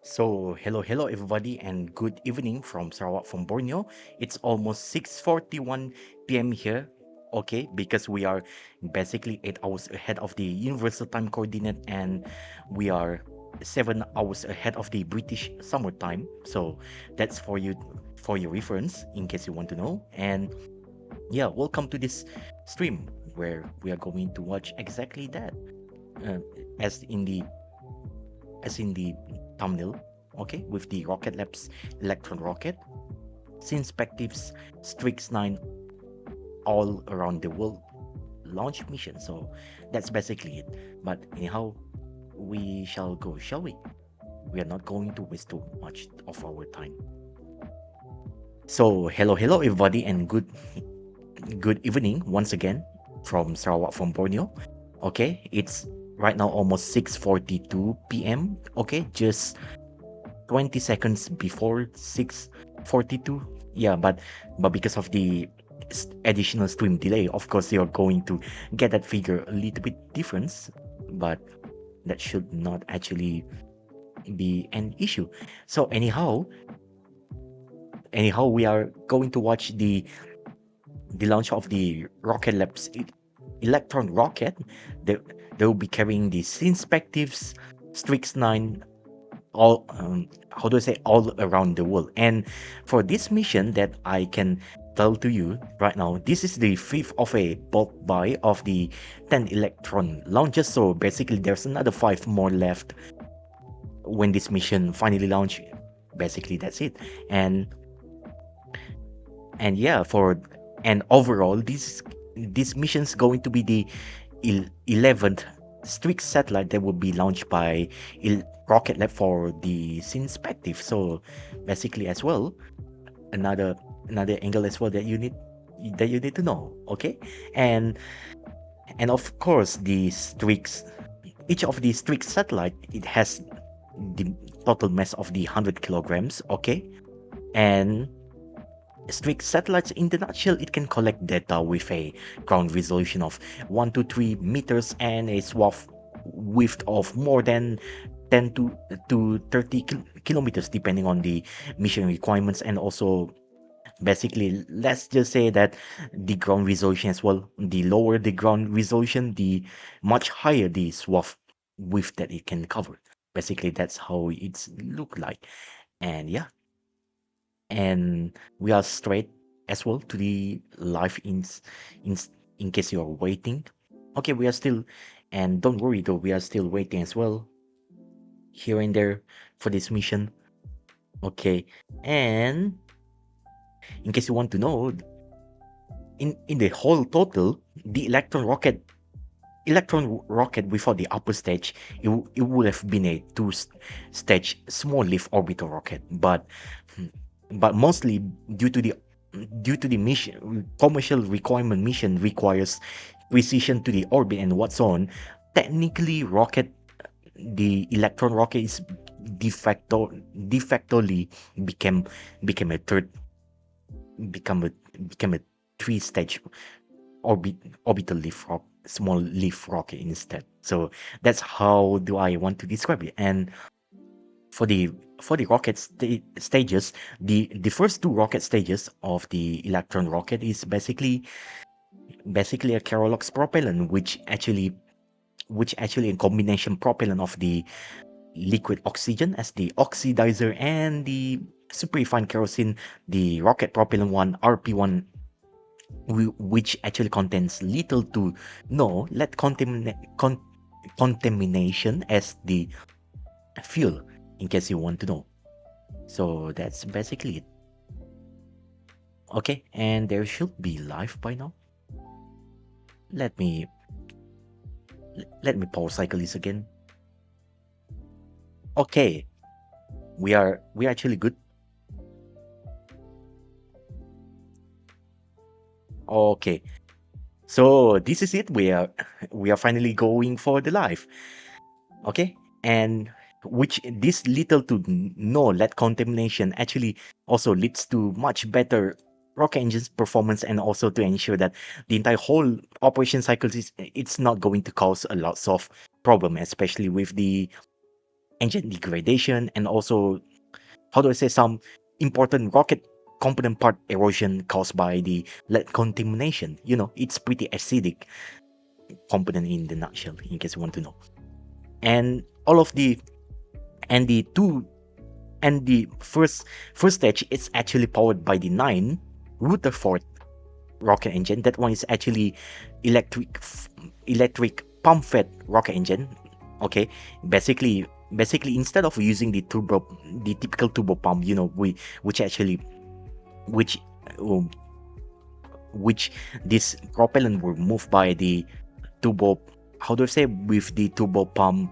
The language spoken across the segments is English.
So, hello everybody, and good evening from Sarawak, from Borneo. It's almost 6:41 p.m. here, okay, because we are basically 8 hours ahead of the universal time coordinate, and we are 7 hours ahead of the British summer time. So that's for your reference, in case you want to know. And yeah, welcome to this stream where we are going to watch exactly that, uh, as in the thumbnail, okay, with the Rocket Lab's Electron rocket, Synspective's StriX-9 all around the world launch mission. So that's basically it. But anyhow, we shall go, shall we? We are not going to waste too much of our time. So hello everybody, and good evening once again from Sarawak, from Borneo. Okay, it's right now almost 6:42 p.m. Okay, just 20 seconds before 6:42. Yeah, but because of the additional stream delay, of course you're going to get that figure a little bit different, but that should not actually be an issue. So anyhow, we are going to watch the launch of the Rocket Lab's Electron rocket. They, they will be carrying the Synspectives, StriX-9, all how do I say, all around the world. And for this mission that I can tell to you right now, this is the fifth of a bulk buy of the 10 Electron launches. So basically there's another 5 more left when this mission finally launch. Basically that's it. And yeah, for and overall this mission's going to be the 11th StriX satellite that will be launched by Rocket Lab for the Synspective. So basically as well, another angle as well that you need to know. Okay, and of course the StriX, each of the StriX satellite, it has the total mass of the 100 kilograms. Okay, and StriX satellites, in the nutshell, it can collect data with a ground resolution of 1 to 3 meters and a swath width of more than 10 to 30 kilometers, depending on the mission requirements. And also, basically, let's just say that the ground resolution as well, the lower the ground resolution, the much higher the swath width that it can cover. Basically, that's how it's look like. And yeah, and we are straight as well to the live in in case you're waiting. Okay, we are still, and don't worry though, we are still waiting as well here and there for this mission. Okay, and in case you want to know, in the whole total, the electron rocket before the upper stage, it would have been a stage small lift orbital rocket, but mostly due to the mission, commercial requirement mission requires precision to the orbit and what's on. Technically, the Electron rocket is de factoly became became a third become a became a three-stage orbit orbital small leaf rocket instead. So that's how do I want to describe it. And for the rocket stages, the first two rocket stages of the Electron rocket is basically a Kerolox propellant, which actually a combination propellant of the liquid oxygen as the oxidizer and the superfine kerosene, the rocket propellant one, RP1, which actually contains little to no lead contamination as the fuel, in case you want to know. So that's basically it. Okay, and there should be live by now. Let me power cycle this again. Okay, we're actually good. Okay, so this is it. We are finally going for the live. Okay, and which this little to no lead contamination actually also leads to much better rocket engine's performance, and also to ensure that the entire whole operation cycle is it's not going to cause a lots of problem, especially with the engine degradation, and also, how do I say, some important rocket component part erosion caused by the lead contamination. It's pretty acidic component in the nutshell, in case you want to know. And all of the and the two and the first stage is actually powered by the 9 Rutherford rocket engine. That one is actually electric pump fed rocket engine. Okay, basically instead of using the typical turbo pump, which actually which um, which this propellant were moved by the turbo, how do I say, with the turbo pump.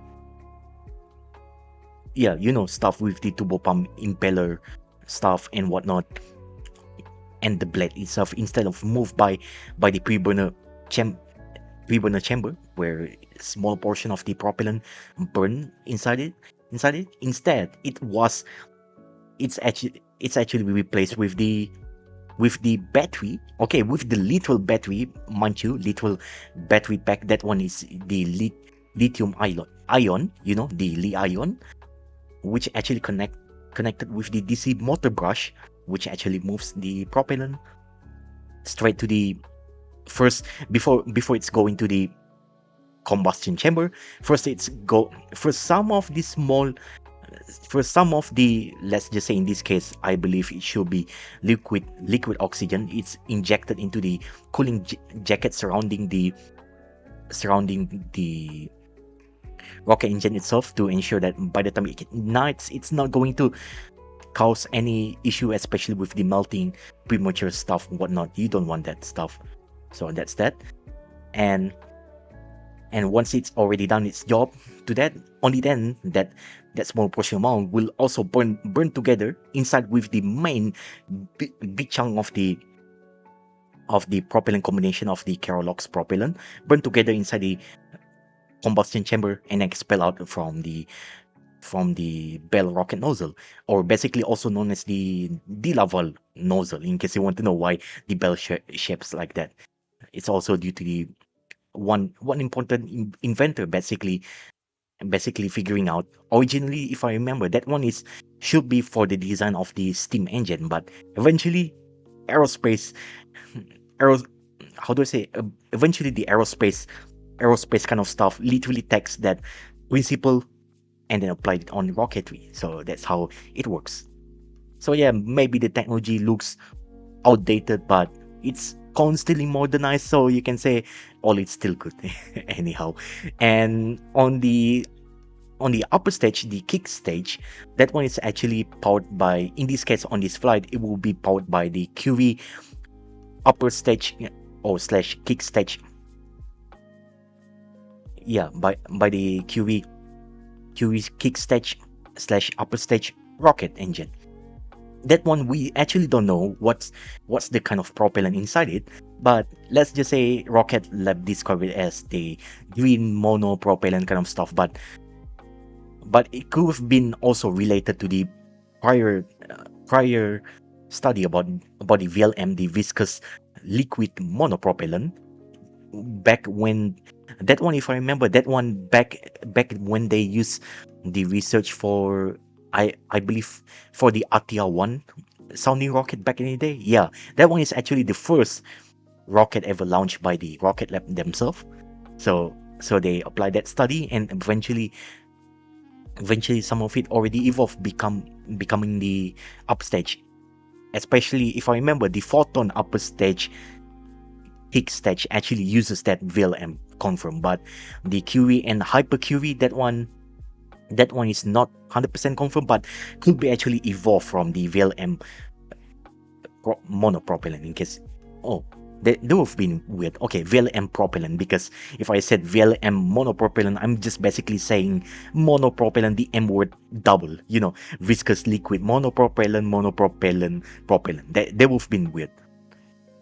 Yeah, stuff with the turbo pump impeller stuff and whatnot, and the blade itself, instead of moved by the preburner chamber, where a small portion of the propellant burn inside it. Instead, it's actually replaced with the battery. Okay, with the literal battery, mind you, literal battery pack. That one is the lithium ion, the Li ion, which actually connected with the DC motor brush, which actually moves the propellant straight to the first, before it's going to the combustion chamber. First some of the small for some of the, let's just say in this case, I believe it should be liquid oxygen. It's injected into the cooling jacket surrounding the rocket engine itself, to ensure that by the time it ignites, it's not going to cause any issue, especially with the melting premature stuff, whatnot. You don't want that stuff. So that's that. And once it's already done its job to that, only then that small portion amount will also burn together inside with the main big chunk of the propellant combination of the Kerolox propellant, burn together inside the combustion chamber and expel out from the bell rocket nozzle, or basically also known as the Laval nozzle, in case you want to know why the bell shapes like that. It's also due to the one important inventor basically figuring out, originally, if I remember, that one should be for the design of the steam engine, but eventually aerospace aeros how do I say eventually the aerospace kind of stuff literally takes that principle and then applied it on rocketry. So that's how it works. So yeah, maybe the technology looks outdated, but it's constantly modernized, so you can say all it's still good. Anyhow, and on the upper stage, the kick stage, that one is actually powered by, in this case on this flight, it will be powered by the QV upper stage or slash kick stage. Yeah, by the QV kick stage slash upper stage rocket engine. That one, we actually don't know what's the kind of propellant inside it, but let's just say Rocket Lab described it as the green monopropellant kind of stuff. But it could have been also related to the prior study about the VLM, the viscous liquid monopropellant. Back when that one, if I remember, that one back when they used the research for, I believe, for the Atia 1 sounding rocket back in the day. Yeah, that one is actually the first rocket ever launched by the Rocket Lab themselves. So they applied that study, and eventually some of it already evolved, becoming the upstage. Especially if I remember, the photon upper stage kick stage actually uses that VLM confirm, but the QE and hyper QE, that one is not 100% confirmed, but could be actually evolved from the VLM monopropellant, in case, that would have been weird. Okay, VLM propellant, because if I said VLM monopropellant, I'm just basically saying monopropellant, the M word double, viscous liquid monopropellant, propellant. That would have been weird.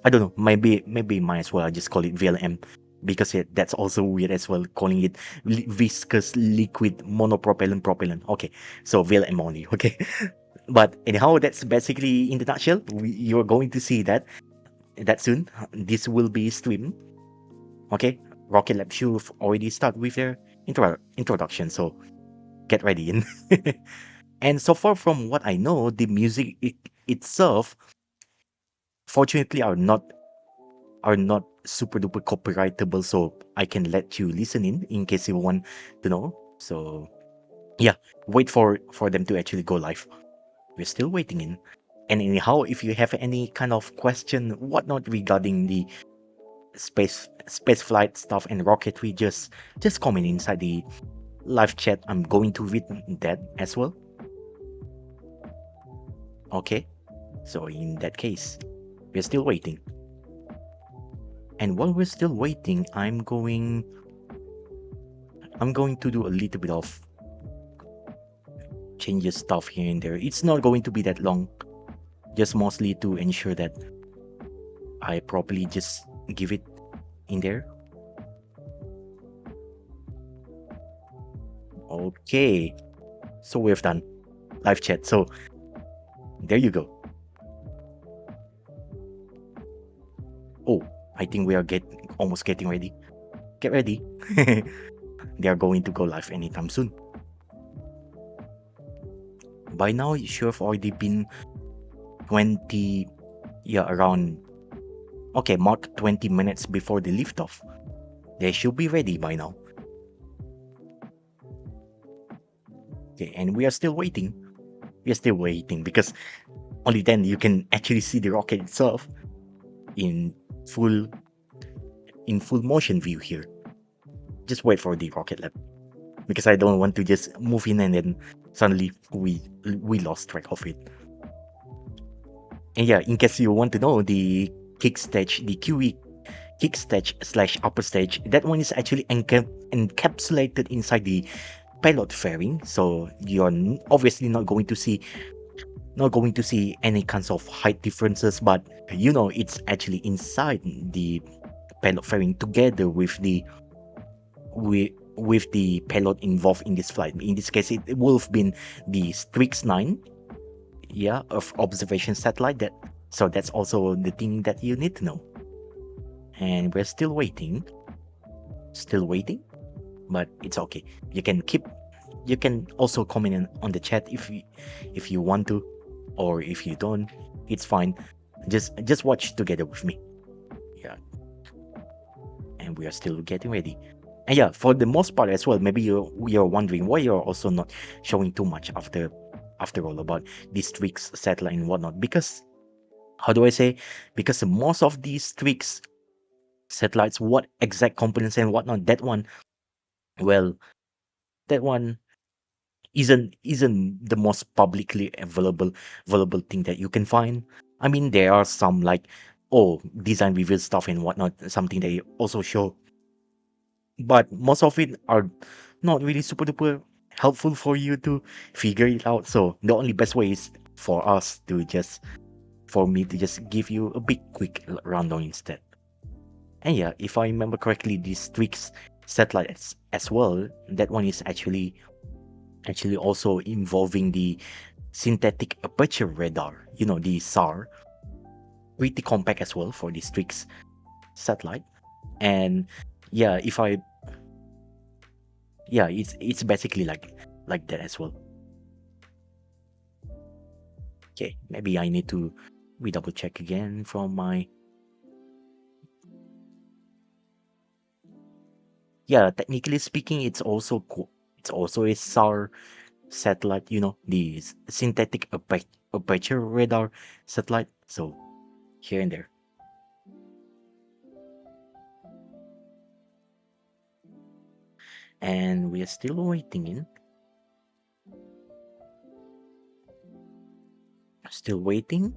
I don't know, maybe might as well I just call it VLM, because that's also weird as well, calling it viscous liquid monopropellant propellant. Okay, so VLM only. Okay. But anyhow, that's basically in the nutshell. You're going to see that soon. This will be streamed. Okay, Rocket Lab should already start with their introduction, so get ready in. And so far from what I know, the music itself, fortunately, are not super duper copyrightable, so I can let you listen in case you want to know. So yeah, wait for them to actually go live. We're still waiting in. And anyhow, if you have any kind of question, whatnot regarding the space flight stuff and rocketry, just comment inside the live chat. I'm going to read that as well. Okay. So in that case, we're still waiting. And while we're still waiting, I'm going to do a little bit of changes stuff here and there. It's not going to be that long, just mostly to ensure that I properly just give it in there. Okay, so we've done live chat. So there you go. Oh, I think we are almost getting ready. Get ready. They are going to go live anytime soon. By now, it should have already been 20, around, okay, mark 20 minutes before the liftoff. They should be ready by now. Okay, and we are still waiting. We are still waiting because only then you can actually see the rocket itself in full motion view here. Just wait for the rocket lab because I don't want to just move in and then suddenly we lost track of it. And yeah, in case you want to know, the kick stage, the QE kick stage / upper stage, that one is actually encapsulated inside the payload fairing, so you're obviously not going to see any kinds of height differences, but it's actually inside the payload fairing together with the payload involved in this flight. In this case, it will have been the StriX-9, of observation satellite. So that's also the thing that you need to know. And we're still waiting, but it's okay. You can also comment on the chat if you want to, or if you don't, it's fine. Just watch together with me. Yeah. And we are still getting ready. And yeah, for the most part as well, maybe you're wondering why you're also not showing too much after all about these StriX satellite and whatnot. Because how do I say? Because most of these StriX satellites, what exact components and whatnot, that one isn't the most publicly available thing that you can find. I mean, there are some like design review stuff and whatnot, something they also show, but most of it are not really super duper helpful for you to figure it out. So the only best way is for me to just give you a big quick rundown instead. And yeah, if I remember correctly, the StriX satellites as well, that one is actually also involving the synthetic aperture radar, the SAR, pretty compact as well for the StriX satellite. And yeah, it's basically like that as well. Okay, maybe I need to double check again from my. Yeah, technically speaking, it's also a SAR satellite, the synthetic aperture radar satellite. So here and there. And we are still waiting still waiting.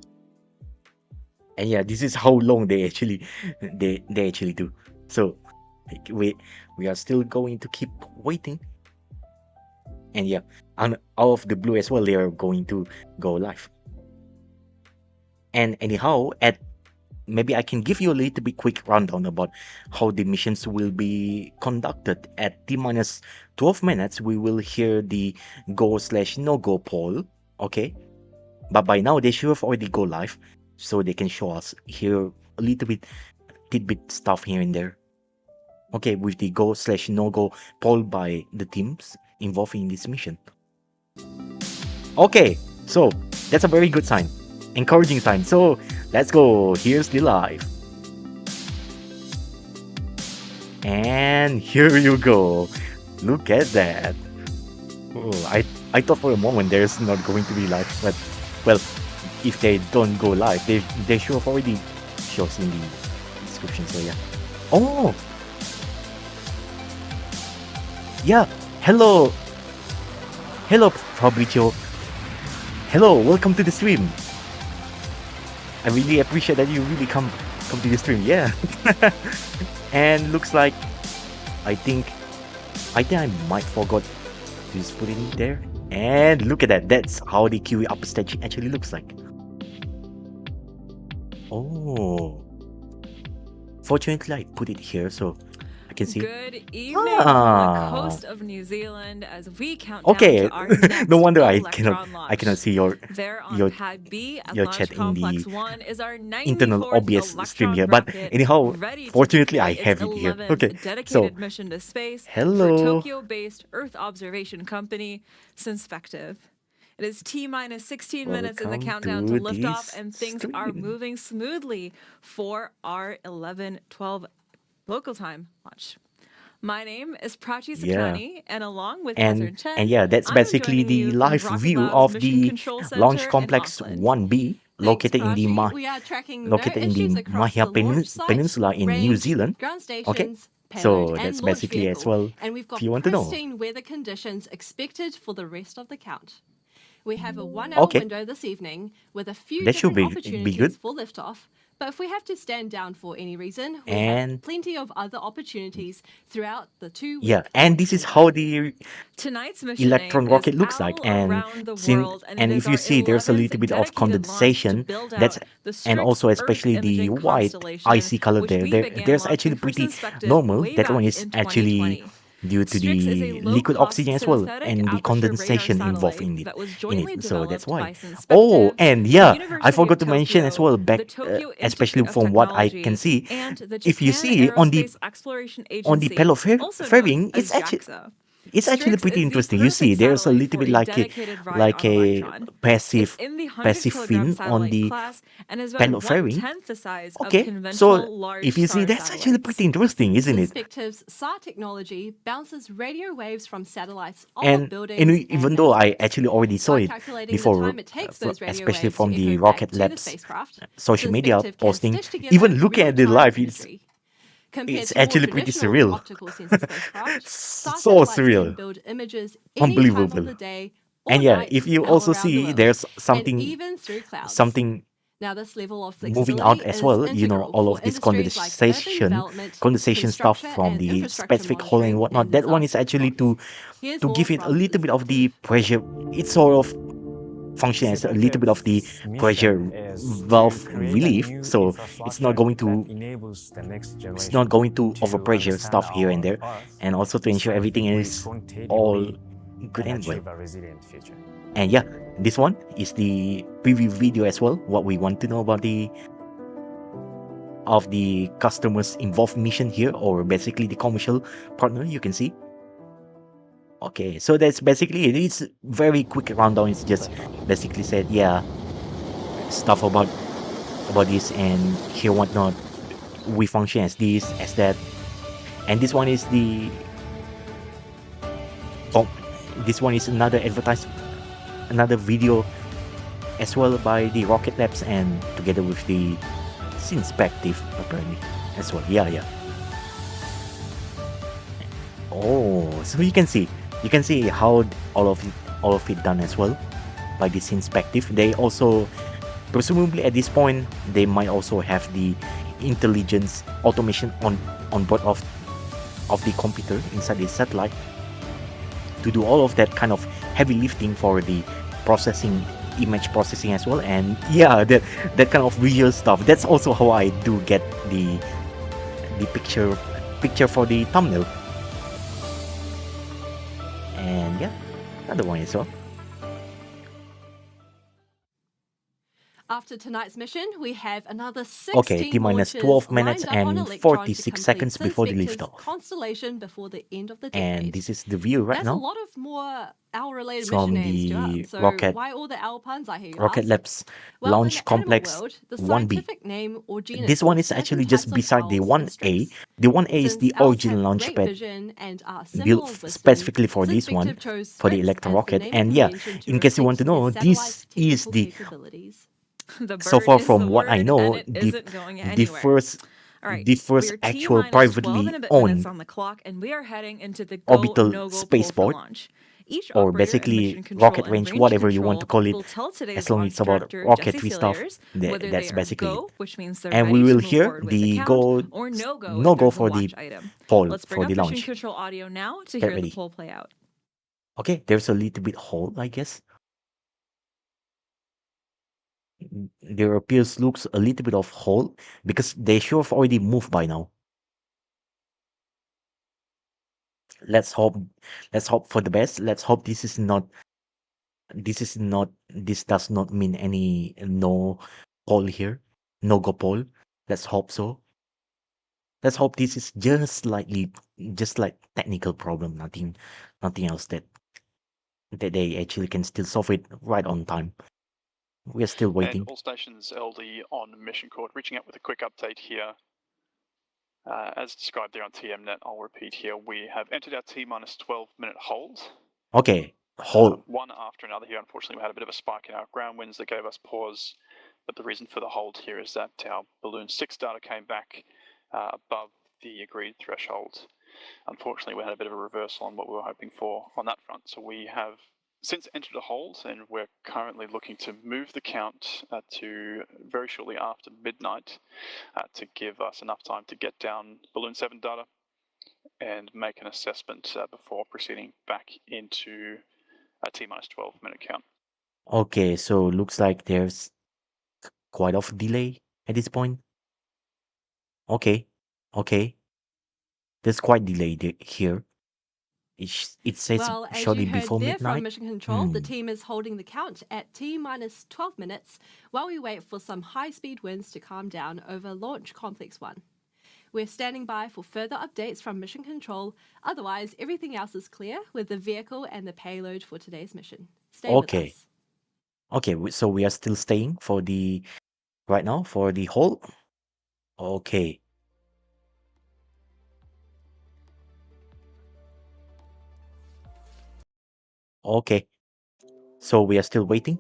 And yeah, this is how long they actually do. So we are still going to keep waiting. And yeah, out of the blue as well, they are going to go live. And anyhow, maybe I can give you a little bit quick rundown about how the missions will be conducted. At T-minus 12 minutes, we will hear the go / no go poll. Okay. But by now they should have already go live, so they can show us here a little bit tidbit stuff here and there. Okay, with the go/no-go poll by the teams involved in this mission. Okay, so that's a very good sign, encouraging sign. So let's go. Here's the live. And here you go. Look at that. Oh, I thought for a moment there's not going to be live, but well, if they don't go live, they should have already shows in the description. So yeah. Oh, yeah. Hello, Fabrizio. Hello, welcome to the stream. I really appreciate that you really come to the stream. Yeah. And looks like I think I might forgot to just put it in there. And look at that. That's how the QE upper stage actually looks like. Oh. Fortunately, I put it here so I can see. Good evening from the coast of New Zealand as we count down Okay. to our next No wonder I Electron launch. cannot see your There on your Pad B at your Launch chat in Complex the 1 is our internal 94th OBS stream Electron here. But rocket, anyhow, ready to fortunately I deploy have its it here. 11th Okay. dedicated So mission to space for hello. Tokyo-based Earth observation company Synspective. It is T-minus 16 minutes in the Welcome countdown to to liftoff, this and things are stream. moving smoothly for our 11:12 local time launch. My name is Prachi Yeah. Sakrani, and along with Catherine Chen, And yeah, that's I'm basically joining the you from live Rocket view Lab's of Mission the Control launch Center in complex Auckland. 1B located in the We are tracking no issues across Māhia the launch site, Peninsula in New range, Zealand. ground stations, Okay, payload, so and that's launch basically as vehicle. well. And we've If got you want to know. pristine weather conditions expected for the rest of the count. We have a 1-hour Okay, window this evening with a few that should different be opportunities good. for liftoff. But if we have to stand down for any reason, we And have plenty of other opportunities throughout the 2-week yeah, and this is window. how the Tonight's mission Electron name is rocket looks like. All And Around the World, and it if is you our see, there's a 11th little bit of dedicated launch to condensation. build That's out the and also StriX Earth especially the imaging white constellation, icy color which there. we began There's launching actually for pretty Synspective normal. way That one back is in actually 2020. due to StriX is a the liquid low-cost oxygen as well synthetic and the aperture radar condensation involved satellite in it. that was jointly So that's developed why. by Oh, Synspective, and the yeah, I University forgot of to mention as Tokyo, well the back, Tokyo especially Institute of from what I can Technology, see. and the If you Japan see on the Aerospace Exploration Agency, pellet also known fairing, as JAXA. it's actually StriX pretty is the interesting. You see, perfect there's a satellite little for bit a like a dedicated ride on Electron. It's passive in the 100-kilogram fin on satellite the class and is about pellet fairing. 1/10 the size of Okay, so conventional large if you see, SAR that's actually satellites. pretty interesting, isn't it? Synspective's SAR technology bounces radio waves from satellites off And of buildings even and though I landscapes. actually already saw By it calculating the before, time it takes those radio especially waves from to the echo back Rocket to the Labs spacecraft, social media Synspective can posting, stitch together even looking at the real-time live, imagery. Compared it's to more actually pretty traditional surreal. optical sensor spacecraft, SAR So satellites can surreal, build images any time of unbelievable. the day or And yeah, night if you all also around the see, world, there's and even through clouds. something Now, this level of moving out flexibility as is well. integral All for of this industries like urban development, condensation stuff construction, from and the infrastructure specific hole and monitoring whatnot. and That one is disaster actually response. Here's to more give it a from little bit of the Synspective. pressure. It's sort of function as a little bit of the Synspective's pressure mission is valve to create a relief. new So it's infrastructure not going that to enables the next it's generation not going to to overpressure understand stuff here and our there, Earth and also to ensure everything is all good and and well. achieve a resilient future. And yeah, this one is the preview video as well. What we want to know about the customers involved mission here, or basically the commercial partner. You can see. Okay, so that's basically it. It's very quick rundown. It's just basically said, yeah, stuff about this and here whatnot. We function as this, as that, and this one is this one is another another video as well by the Rocket Labs and together with the Synspective apparently as well. Yeah. Oh, so you can see how all of it done as well by the Synspective. They also presumably at this point they might also have the intelligence automation on board of the computer inside the satellite to do all of that kind of heavy lifting for the image processing as well. And yeah, that kind of visual stuff, that's also how I do get the picture for the thumbnail. And yeah, another one as well. After tonight's mission, we have another 16 Okay, T-minus launches 12 minutes lined up on and Electron 46 to complete seconds before the Synspective's liftoff. constellation before the end of the And decade. this is the view right That's a now lot of more owl-related from mission names to the up. So rocket why all the owl puns, I hear you Rocket ask? Labs Well, in Launch the animal Complex world, the 1B. scientific name or genus This one for is certain actually types just of beside the owls 1A. is StriX. The 1A is Since the owls original have launch great pad vision and are symbol built of wisdom, specifically for this one, Synspective chose for the StriX Electron as the rocket. naming And yeah, convention to in case you want to reflect know, their this satellite's is technical the capabilities. The bird so far is from the what I word, know, and it isn't going the anywhere. first All right, the first we're actual T-minus 12 privately and a bit minutes owned on the clock, and we are heading into the orbital go-no-go poll for spaceport, launch. Each or operator in basically mission control rocket and range, range whatever you want to control call it, will tell today's as long as launch it's about director, Jesse rocketry stuff. Celiers, whether That's they are basically it. go, which means they're And ready we will to move hear forward with the the count, go or no-go no if go there's a for the watch item. poll Let's bring for up the mission launch. control audio now to Get hear the ready. poll play out. Okay, there's a little bit hold, I guess. There looks a little bit of hold because they should have already moved by now. Let's hope for the best. Let's hope this does not mean any no poll here. No go poll. Let's hope so. Let's hope this is just like technical problem, nothing else that they actually can still solve it right on time. We're still waiting. And all stations LD on mission court, reaching out with a quick update here. As described there on TMNet, I'll repeat here, we have entered our T-minus 12-minute hold. Okay, hold. One after another here. Unfortunately, we had a bit of a spike in our ground winds that gave us pause, but the reason for the hold here is that our balloon 6 data came back above the agreed threshold. Unfortunately, we had a bit of a reversal on what we were hoping for on that front, so we have since entered a hold, and we're currently looking to move the count to very shortly after midnight to give us enough time to get down balloon 7 data and make an assessment before proceeding back into a T-minus 12-minute count. Okay, so looks like there's quite of delay at this point. Okay, there's quite delay here. It says Well, as shortly you heard before there midnight. from Mission Control, the team is holding the count at T-minus 12 minutes while we wait for some high-speed winds to calm down over Launch Complex 1. We're standing by for further updates from Mission Control. Otherwise, everything else is clear with the vehicle and the payload for today's mission. Stay with us. Okay, so we are still staying for the right now for the hold. Okay. Okay. So we are still waiting.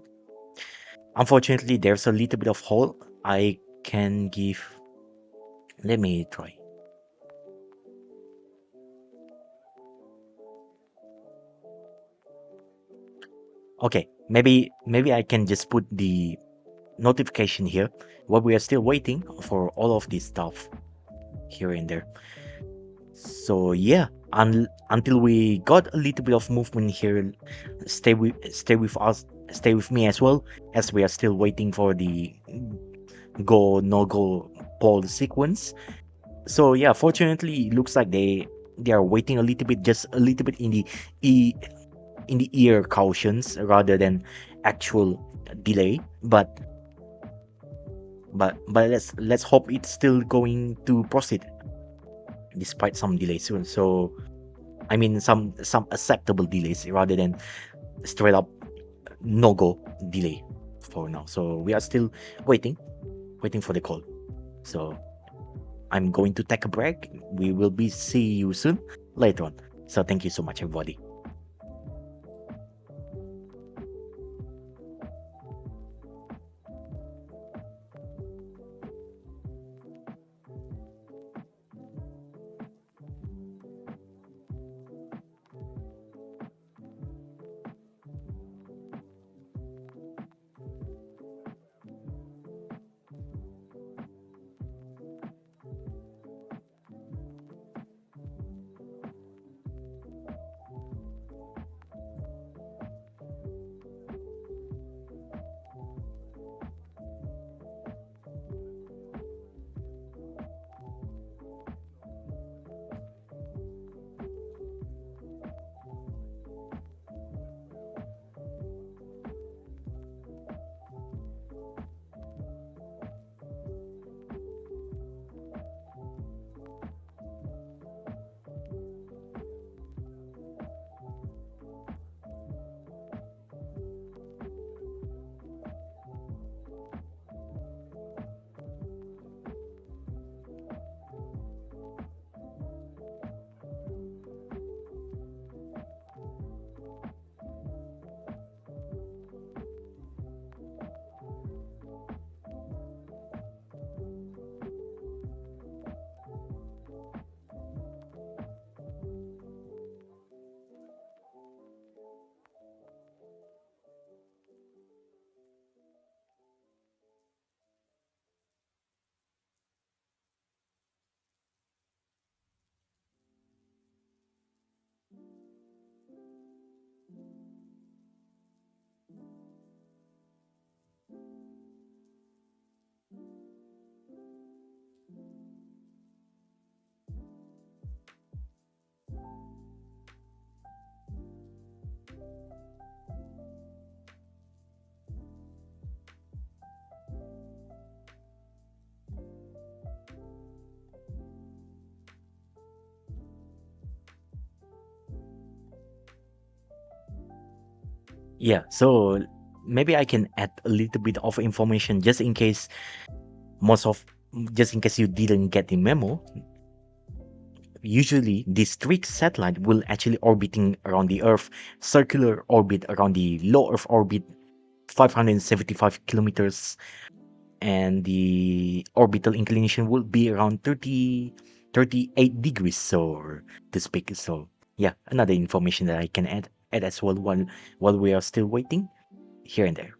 Unfortunately, there's a little bit of hold. I can give. Let me try. Okay, maybe I can just put the notification here while we are still waiting for all of this stuff here and there. So yeah, until we got a little bit of movement here, stay with us, stay with me as well, as we are still waiting for the go no go poll sequence. So yeah, fortunately, it looks like they are waiting a little bit, just a little bit in the ear cautions rather than actual delay. But let's hope it's still going to proceed despite some delays soon. So I mean some acceptable delays rather than straight up no go delay for now. So we are still waiting for the call. So I'm going to take a break. We will be see you soon later on. So thank you so much, everybody. Yeah, so maybe I can add a little bit of information just in case most of just in case you didn't get the memo. Usually, the StriX satellite will actually orbiting around the Earth, circular orbit around the low Earth orbit, 575 kilometers, and the orbital inclination will be around 38 degrees, so to speak. So yeah, another information that I can add as well while we are still waiting here and there.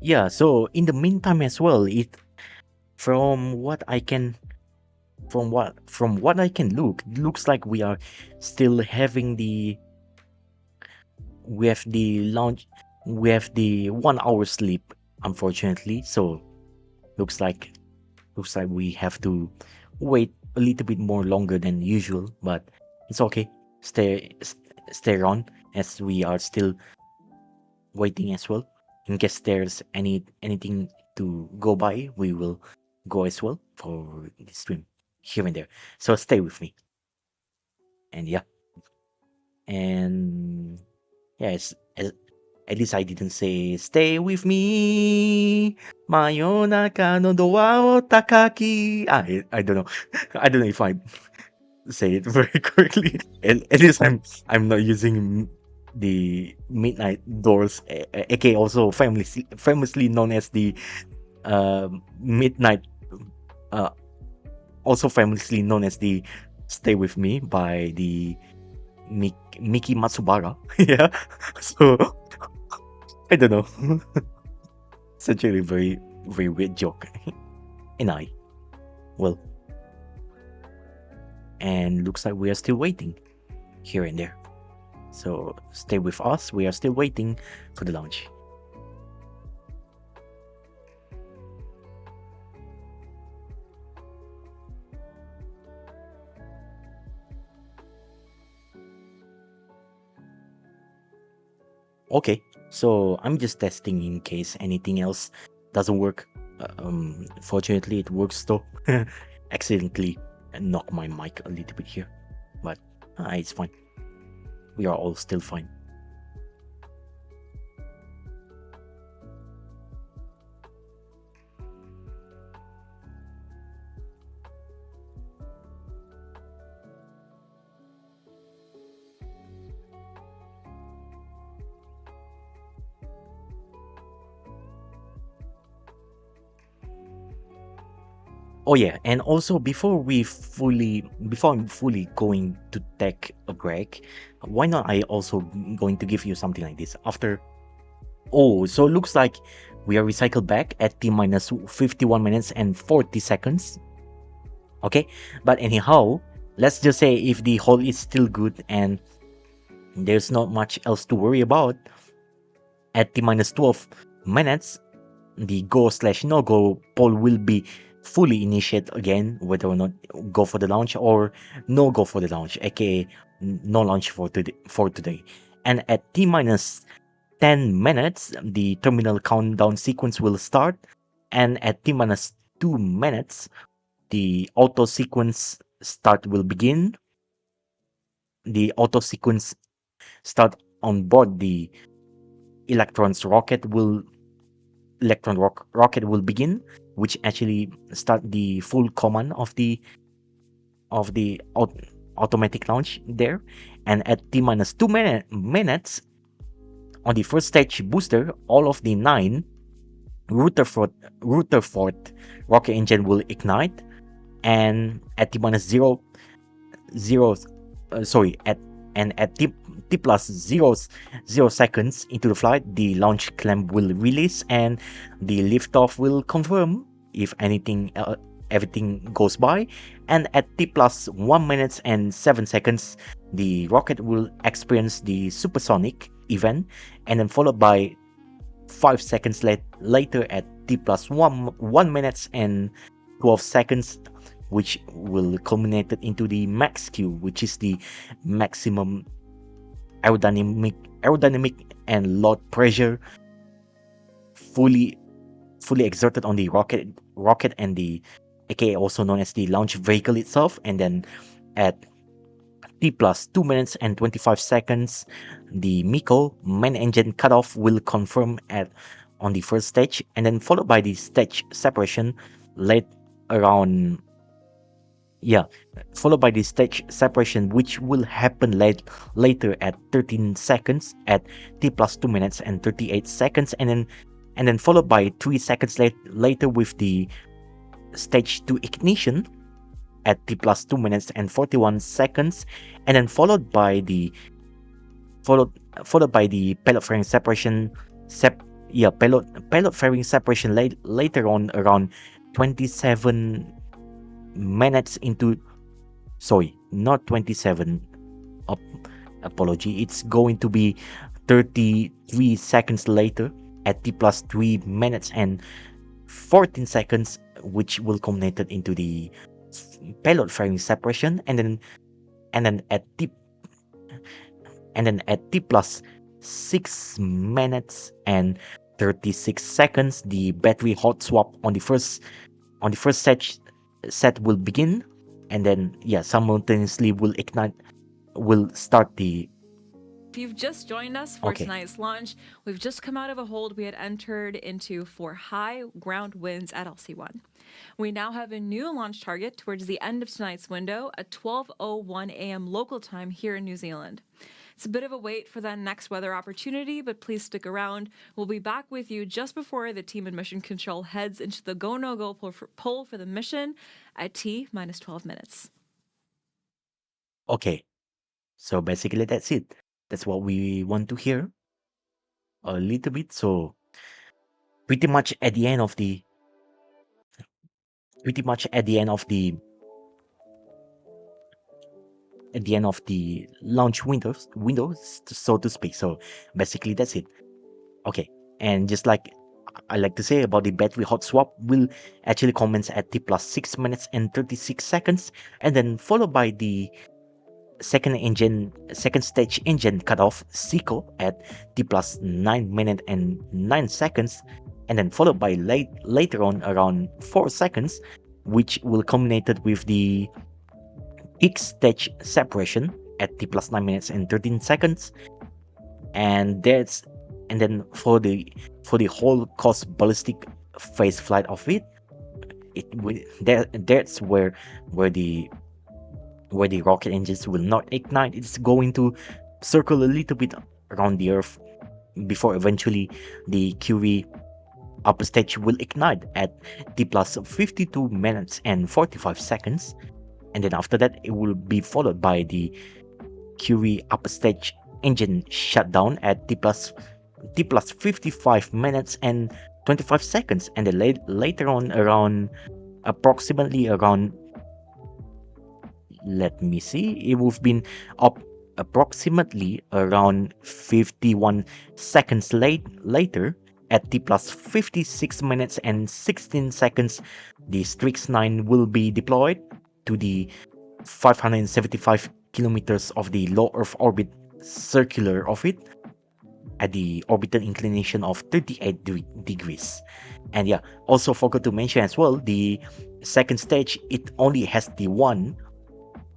Yeah, so in the meantime as well, it from what I can from what I can look, it looks like we are still having the we have the launch we have the 1 hour sleep, unfortunately. So looks like we have to wait a little bit more longer than usual, but it's okay. Stay on as we are still waiting as well. In case there's anything to go by, we will go as well for the stream here and there. So stay with me. And yeah. And yes, at least I didn't say stay with me. Mayonaka no doa o takaki. I don't know. I don't know if I say it very correctly. At least I'm not using the midnight doors, aka also famously known as the midnight, uh, also famously known as the "Stay with Me" by the Miki Matsubara. Yeah, so I don't know. It's actually a very weird joke, and well, and looks like we are still waiting here and there. So stay with us. We are still waiting for the launch. Okay, so I'm just testing in case anything else doesn't work. Fortunately, it works though. Accidentally knock my mic a little bit here, but it's fine. We are all still fine. Oh yeah, and also before I'm fully going to take a break, why not I also going to give you something like this after. Oh, so it looks like we are recycled back at T minus 51 minutes and 40 seconds. Okay, but anyhow, let's just say if the hull is still good and there's not much else to worry about, at T minus 12 minutes, the go/no-go poll will be fully initiated again, whether or not go for the launch or no go for the launch, aka no launch for today. And at T minus 10 minutes, the terminal countdown sequence will start, and at T minus 2 minutes, the auto sequence start will begin. The auto sequence start on board the Electron rocket will begin, which actually start the full command of the automatic launch there. And at T minus 2 minutes on the first stage booster, all of the 9 Rutherford rocket engine will ignite, and at T minus 0 at T plus 0 seconds into the flight, the launch clamp will release and the liftoff will confirm if everything goes by. And at T plus 1 minutes and 7 seconds, the rocket will experience the supersonic event, and then followed by 5 seconds later at T plus 1 minutes and 12 seconds, which will culminate into the max Q, which is the maximum aerodynamic and load pressure fully exerted on the rocket and the aka also known as the launch vehicle itself. And then at T plus 2 minutes and 25 seconds, the MECO main engine cutoff will confirm on the first stage, and then followed by the stage separation late around followed by the stage separation, which will happen later at 13 seconds at T plus 2 minutes and 38 seconds, and then followed by 3 seconds later with the stage 2 ignition at T plus 2 minutes and 41 seconds, and then followed by the pellet fairing separation pellet fairing separation later on around 27 minutes into not 27, apology, it's going to be 33 seconds later at T plus 3 minutes and 14 seconds, which will culminate into the pellet fairing separation, and then at T plus 6 minutes and 36 seconds, the battery hot swap on the first set will begin, and then simultaneously will start the. If you've just joined us for tonight's launch, we've just come out of a hold we had entered into for high ground winds at LC1. We now have a new launch target towards the end of tonight's window at 12:01 a.m. local time here in New Zealand. It's a bit of a wait for that next weather opportunity, but please stick around. We'll be back with you just before the team in Mission Control heads into the go-no-go poll for the mission at T minus 12 minutes. Okay, so basically that's it. That's what we want to hear a little bit. So pretty much at the end of the launch windows, so to speak. So basically that's it. Okay, and just like I like to say about the battery hot swap, will actually commence at T plus 6 minutes and 36 seconds, and then followed by the second stage engine cutoff SECO at T plus 9 minutes and 9 seconds, and then followed by later on around 4 seconds, which will culminate with the kick stage separation at T plus 9 minutes and 13 seconds, and then for the whole course ballistic phase flight of that's where the rocket engines will not ignite. It's going to circle a little bit around the Earth before eventually the QV upper stage will ignite at T plus 52 minutes and 45 seconds, and then after that it will be followed by the QV upper stage engine shutdown at T plus 55 minutes and 25 seconds, and then later on around approximately around, let me see, it would have been up approximately around 51 seconds later at T plus 56 minutes and 16 seconds, the StriX-9 will be deployed to the 575 kilometers of the low Earth orbit circular of it at the orbital inclination of 38 degrees. And also forgot to mention as well, the second stage, it only has the one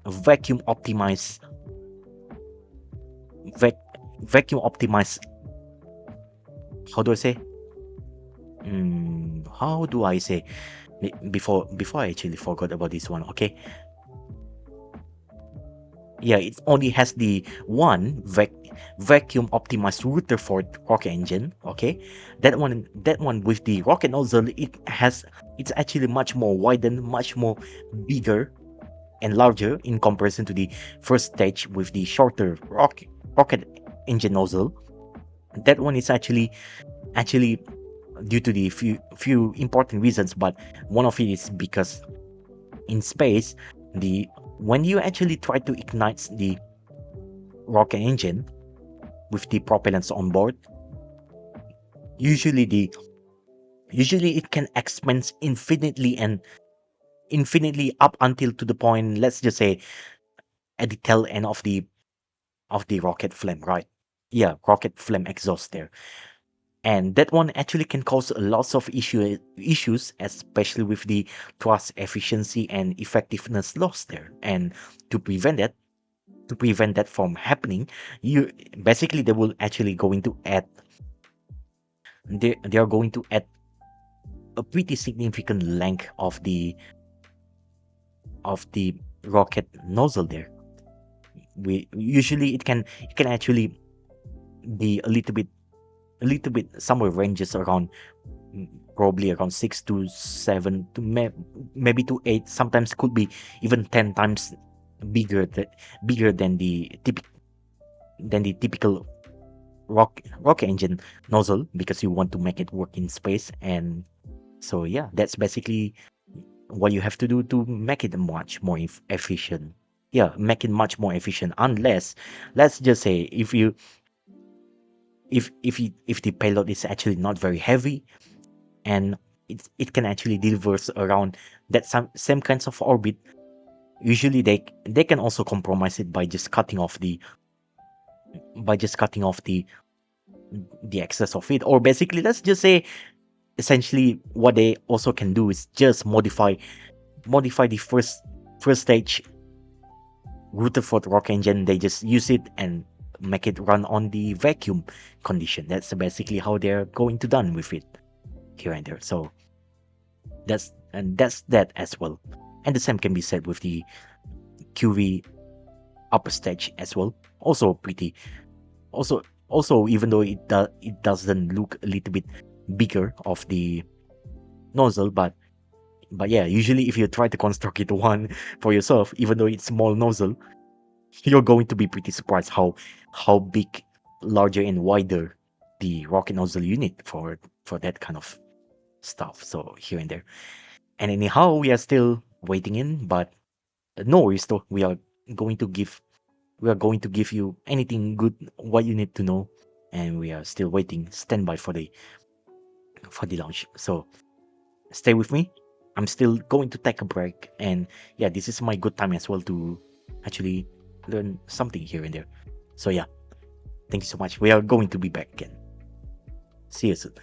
vacuum optimized how do I say before I actually forgot about this one. Okay, it only has the one vacuum optimized Rutherford rocket engine. Okay, that one with the rocket nozzle, it's actually much more widened, much more bigger and larger in comparison to the first stage with the shorter rocket engine nozzle. That one is actually due to the few important reasons, but one of it is because in space, when you actually try to ignite the rocket engine with the propellants on board, usually it can expand infinitely, and infinitely up until to the point, let's just say, at the tail end of the rocket flame, right? Yeah, rocket flame exhaust there. And that one actually can cause lots of issues, especially with the thrust efficiency and effectiveness loss there. And to prevent that, from happening, you basically they will actually going to add they are going to add a pretty significant length of the rocket nozzle there. We usually it can actually be a little bit somewhere ranges around probably around 6 to 7 to maybe to 8, sometimes could be even 10 times bigger bigger than the typical rocket engine nozzle, because you want to make it work in space. And so yeah, that's basically what you have to do to make it much more efficient. Yeah, make it much more efficient, unless, let's just say, if the payload is actually not very heavy, and it can actually deliver around that same kinds of orbit. Usually they can also compromise it by just cutting off the excess of it. Or basically, let's just say, essentially what they also can do is just modify the first stage Rutherford rocket engine. They just use it and make it run on the vacuum condition. That's basically how they're going to done with it here and there. So that's that as well. And the same can be said with the QV upper stage as well. Also pretty also, even though it doesn't look a little bit bigger of the nozzle, but yeah, usually if you try to construct it one for yourself, even though it's small nozzle, you're going to be pretty surprised how big, larger and wider the rocket nozzle unit for that kind of stuff. So here and there. And anyhow, we are still waiting in, but no worries though. Going to give we are going to give you anything good what you need to know, and we are still waiting standby for the launch. So stay with me. I'm still going to take a break, and yeah, this is my good time as well to actually learn something here and there. So yeah, thank you so much. We are going to be back again. See you soon.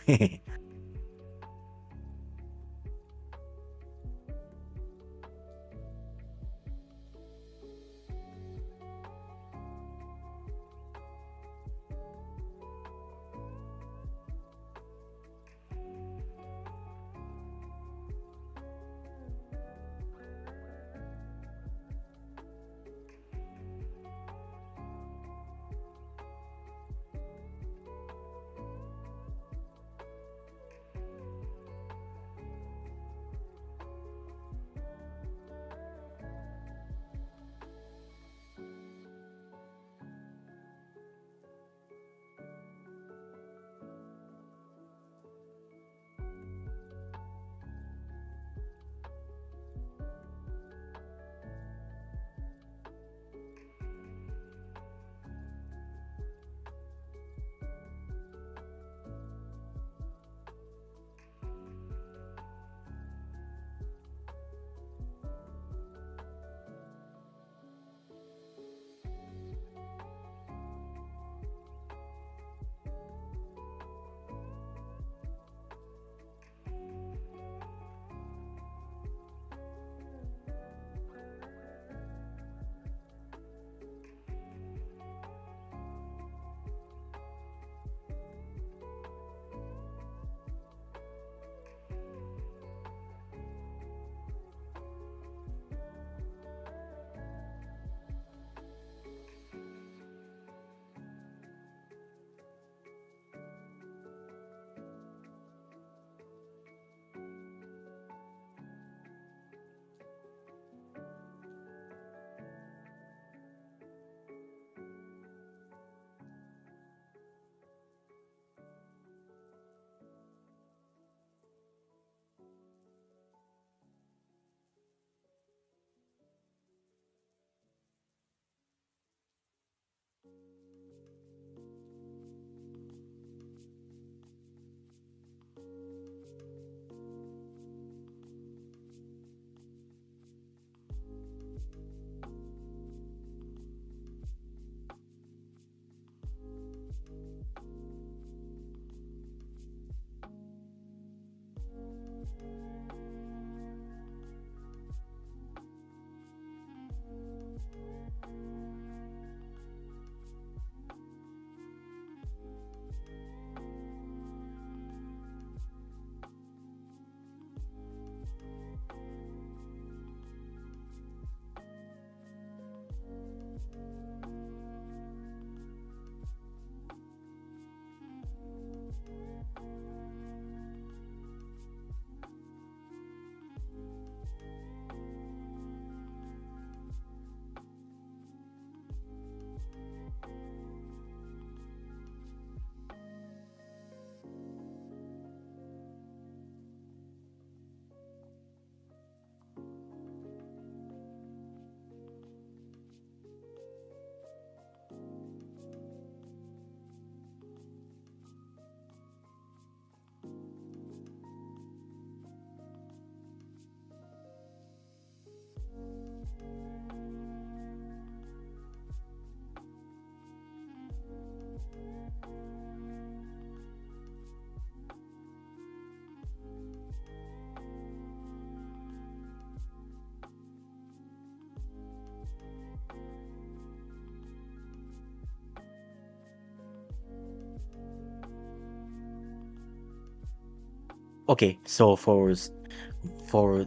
okay, so for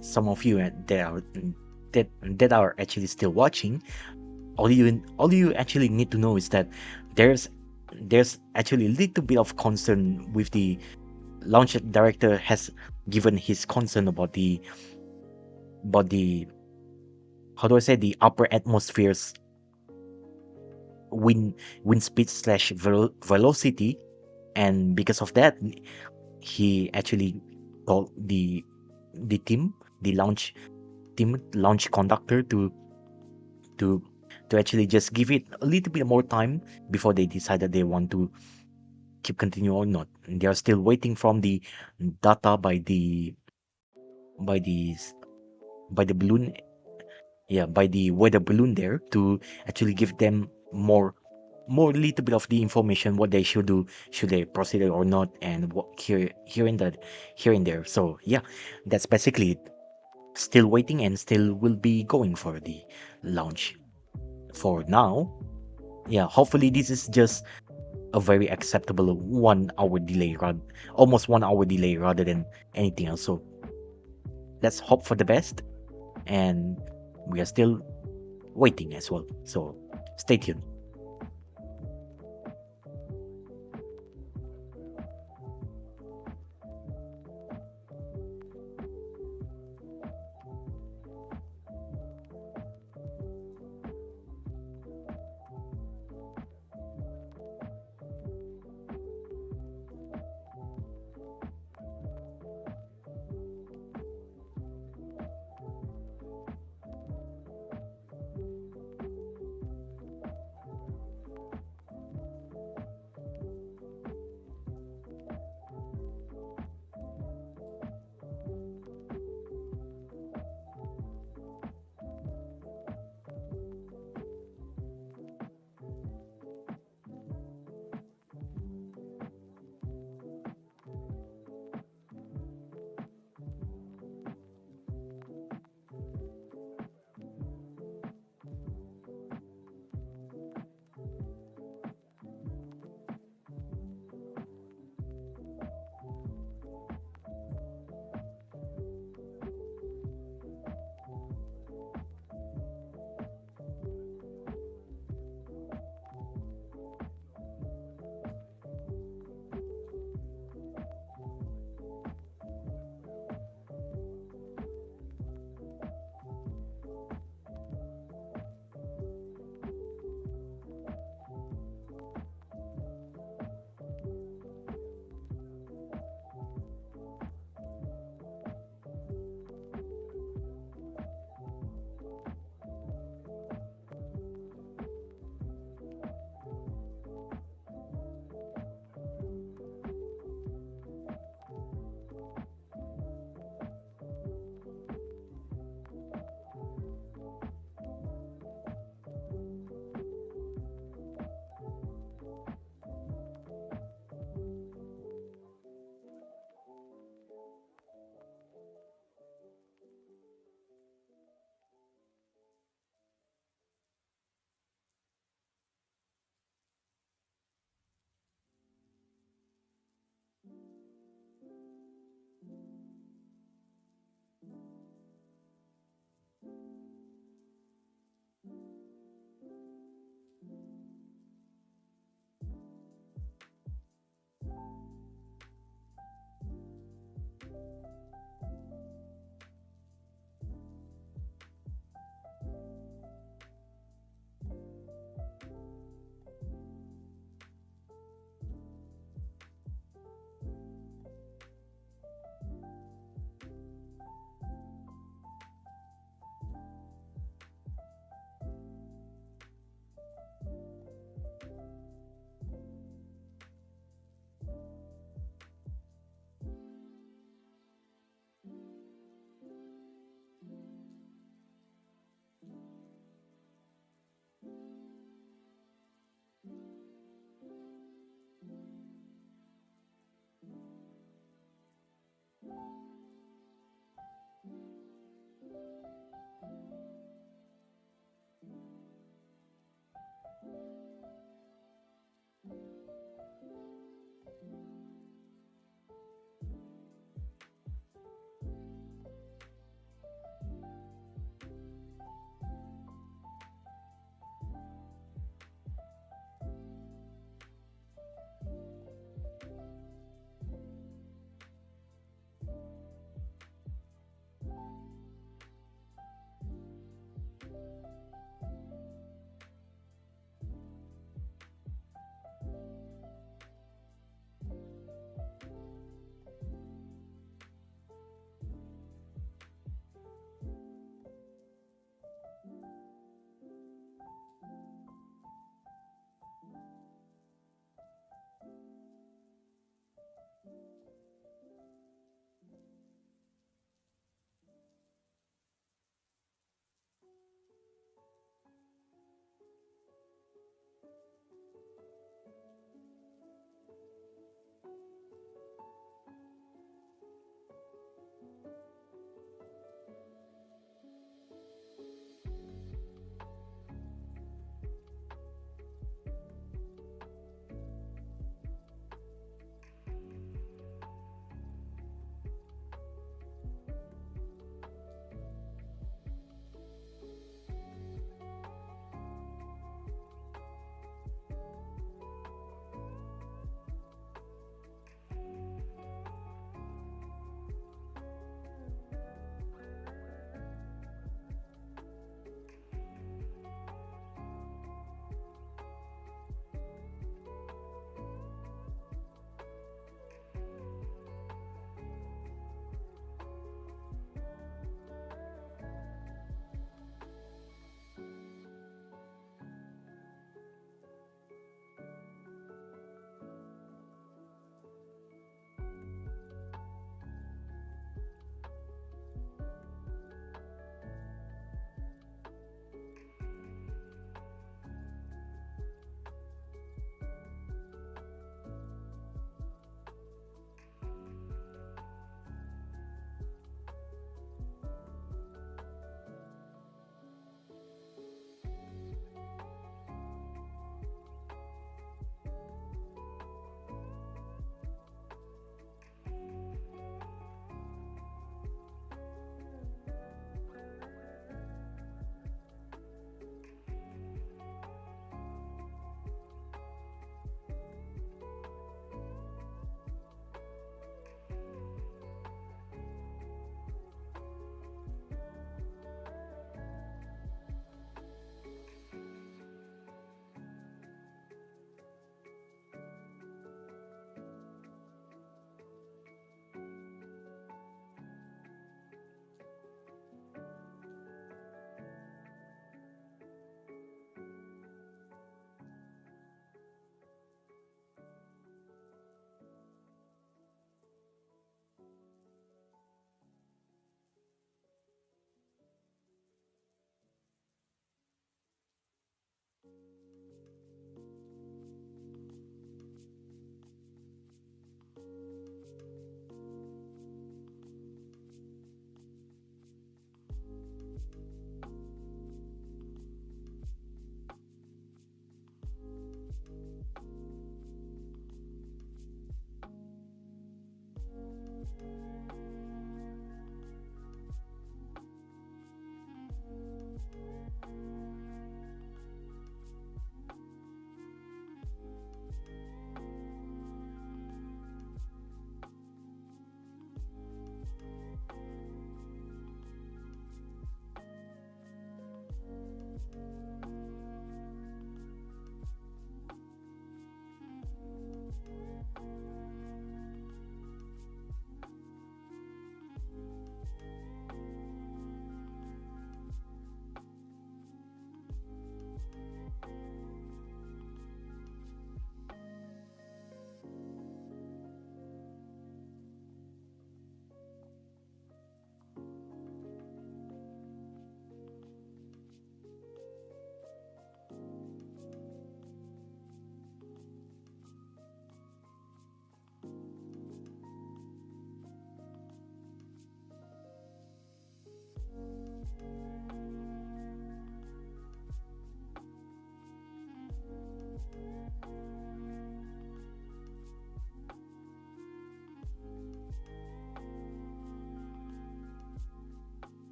some of you that are actually still watching, all you actually need to know is that there's actually a little bit of concern with the launch director has given his concern about the how do I say, the upper atmosphere's wind speed slash velocity, and because of that he actually called the team the launch conductor to actually just give it a little bit more time before they decide that they want to keep continue or not. They are still waiting from the data by the by the balloon, yeah, by the weather balloon there, to actually give them more little bit of the information what they should do, should they proceed or not, and what here and there. So yeah, that's basically it. Still waiting and still will be going for the launch for now. Yeah, hopefully this is just a very acceptable 1 hour delay, almost 1 hour delay rather than anything else. So let's hope for the best, and we are still waiting as well. So stay tuned.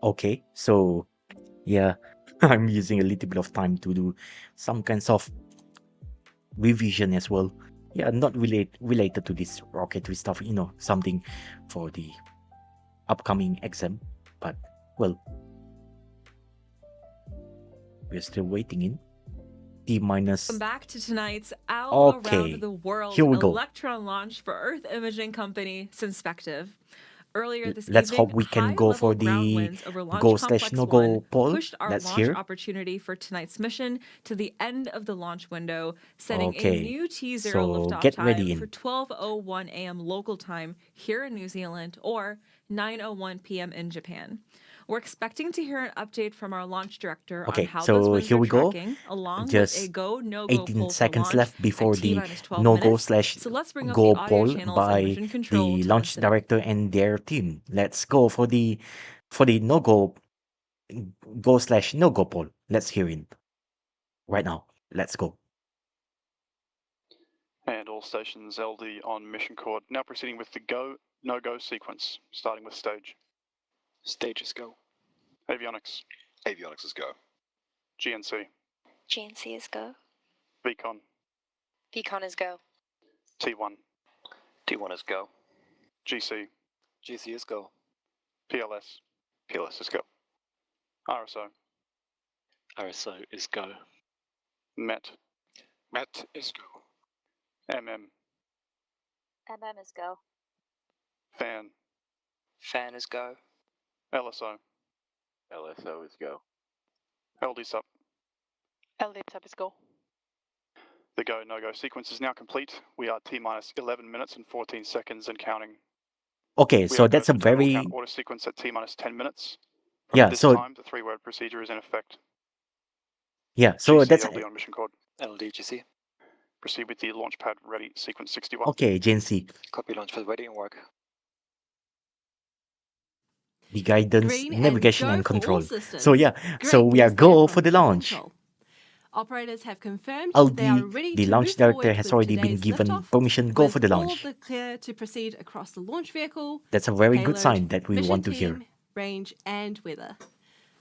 Okay, so yeah, I'm using a little bit of time to do some kinds of revision as well. Yeah, not related to this rocketry stuff, something for the upcoming exam. But well, we're still waiting in T minus. Welcome back to tonight's All Okay, Around the World here we go. Electron launch for Earth imaging company Synspective. Earlier this Let's evening, hope we can go for high-level ground the winds over Launch Complex go/no 1 go poll. pushed our Let's launch hear. opportunity for tonight's mission to the end of the launch window, setting a Okay, new T0 so liftoff get time ready for in. 12:01 a.m. local time here in New Zealand or 9:01 p.m. in Japan. We're expecting to hear an update from our launch director on Okay, how those so winds here are we go. tracking, along with a Just go/no-go 18 poll for seconds launch left at before the T-12 no go minutes. slash So let's bring up go the audio poll channels and by mission control the to launch listen. director and their team. Let's go for the no go/no go poll. Let's hear it right now. Let's go. And all stations LD on mission cord. Now proceeding with the go, no go sequence, starting with stage. Stages go. Avionics. Avionics is go. GNC. GNC is go. VCon. VCon is go. T1. T1 is go. GC. GC is go. PLS. PLS is go. RSO. RSO is go. MET. MET is go. MM. MM is go. FAN. FAN is go. LSO. LSO is go. LD sub. LD sub is go. The go no go sequence is now complete. We are T minus 11 minutes and 14 seconds and counting. Okay, We so are that's a go to terminal very count order sequence at T minus 10 minutes. From yeah. this So time, the 3-word procedure is in effect. yeah, so GC that's LD on mission cord. LDGC. Proceed with the launch pad ready sequence 61. okay, GNC. Copy launch pad ready and work. The guidance, Green and navigation, go and for all control. systems. So yeah, so Green we are means they go from for the mission launch. control. Operators have confirmed LD, they are ready the to launch move director forward has with already been today's given liftoff, permission go with for the all launch. the clear to proceed across the launch vehicle, That's a very good payload, sign that we mission want to team, hear. range, and weather.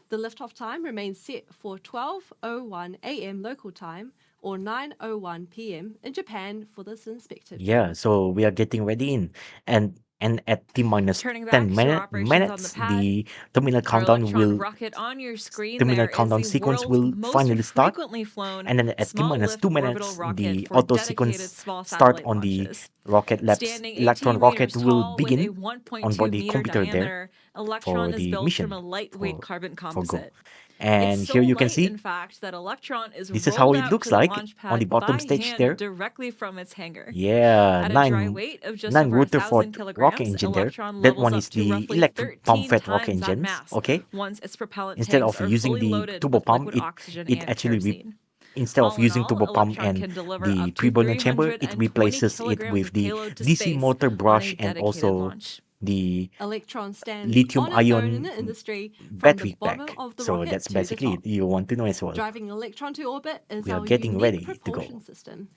The liftoff time remains set for 12:01 a.m. local time or 9:01 p.m. in Japan for the Synspective. Yeah, so we are getting ready in, and at T minus Turning 10 back to our operations on the minutes, pad, the terminal our countdown Electron will rocket on your screen terminal there is countdown the sequence world's will most finally start, frequently flown and then at T small minus lift 2 orbital minutes, rocket the for auto dedicated sequence small start satellite on the launches. Rocket Lab's Standing Electron 18 rocket meters will tall with a begin 1.2 on board the meter computer there diameter, Electron for is the built mission from a lightweight for carbon Go. composite. And It's so here you can light, see in fact, that Electron is this is how rolled it out looks to the like launch on the pad bottom by stage hand there. directly from its hangar. Yeah, At a dry nine weight of just over Rutherford 1,000 rocket kilograms, engine there. Electron That levels one up is to the roughly electric pump 13 fed rocket times that engines. mass Okay, once its propellant instead tanks of are using fully the loaded turbo with pump, liquid oxygen it and actually kerosene. instead of All in using all, turbo pump Electron and can deliver the up to pre-boiler chamber, it 320 replaces it kilograms with of the payload to DC space motor on a brush and dedicated also launch. the Electron stands lithium on its own in ion the industry from the battery bottom pack. of the So rocket that's to the basically top. it you want to know as well. Driving Electron to orbit is We are our getting unique ready to propulsion go. system.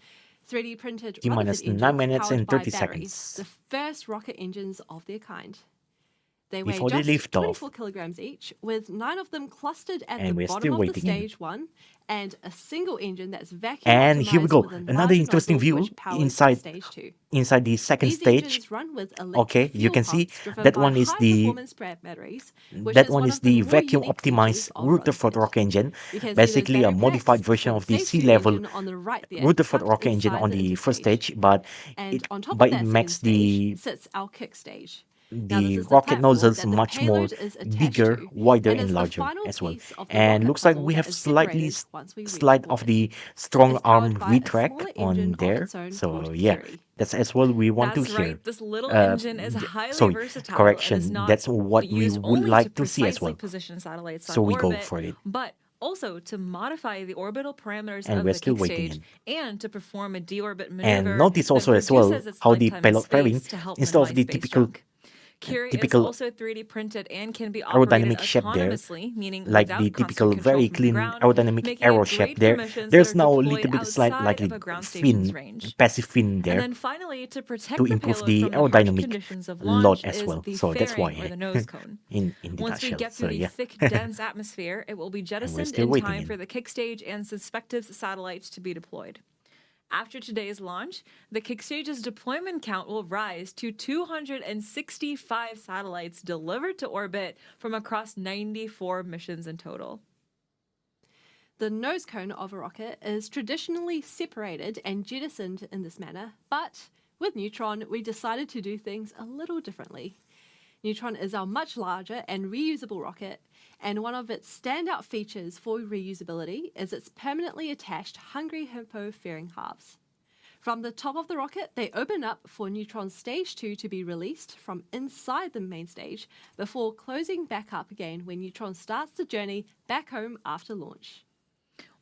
3D printed T Rutherford minus 9 engines minutes powered and by 30 batteries, seconds the first rocket engines of their kind. They weigh before the just liftoff. 24 kilograms each, with 9 of them clustered at And the we're bottom still of the waiting in. stage one, and a single engine that's vacuum And here we optimized go. with a Another larger interesting nozzle view which powers inside stage two. inside the second These stage. engines run with Okay, electric you fuel can see pumps driven that by one is the high-performance batteries, which that is one one is of the the more vacuum unique features optimized of Rutherford Rutherford. rocket engine, You can see those basically a battery modified packs version for of the stage two sea-level engine on the right there, Rutherford tucked rocket engine inside on the the first interstage. stage, but And on top it of that second makes stage sits our kick stage. Now, this the is the rocket platform nozzles that the much more payload is attached bigger, to, wider, and and is the larger final as well. piece of the And rocket looks like puzzle we that have is slightly separated once we reach slide of orbit. the strong It's arm powered by a retract smaller on engine of there. its own So called yeah, Curie. that's as well we want That's to hear. right, this little engine is highly Sorry, versatile and is correction. not That's what we used would only like to to see as precisely well. position satellites So on we go orbit, for it. but also to modify the orbital parameters And of we're the still kick waiting stage in. and to perform a deorbit And maneuver notice that also as well reduces its how the lifetime in payload fairing, space to help instead of minimize the space typical junk. Curie is typical also 3D printed and can be operated aerodynamic shape there, autonomously, meaning like without the typical constant control very from the clean ground, aerodynamic making arrow it shape great for there. missions that There's are now a deployed little bit slight, outside like of the a ground station's fin, range. passive fin And there then finally, to to protect the improve payload the from the harsh aerodynamic conditions of load launch as is well. the So that's fairing, or why the nose cone. in the Once we nutshell. get So through the yeah, thick, dense atmosphere, it will be and we're jettisoned still in waiting time in. for the kickstage and Synspective satellites to be deployed. After today's launch, the kickstage's deployment count will rise to 265 satellites delivered to orbit from across 94 missions in total. The nose cone of a rocket is traditionally separated and jettisoned in this manner, but with Neutron, we decided to do things a little differently. Neutron is our much larger and reusable rocket, and one of its standout features for reusability is its permanently attached Hungry Hippo fairing halves. From the top of the rocket, they open up for Neutron Stage 2 to be released from inside the main stage before closing back up again when Neutron starts the journey back home after launch.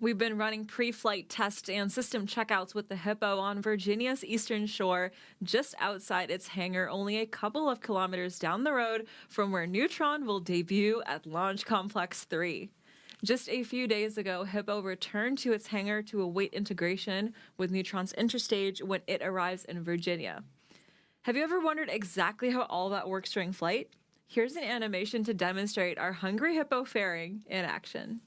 We've been running pre-flight tests and system checkouts with the Hippo on Virginia's eastern shore, just outside its hangar, only a couple of kilometers down the road from where Neutron will debut at Launch Complex 3. Just a few days ago, Hippo returned to its hangar to await integration with Neutron's interstage when it arrives in Virginia. Have you ever wondered exactly how all that works during flight? Here's an animation to demonstrate our Hungry Hippo fairing in action.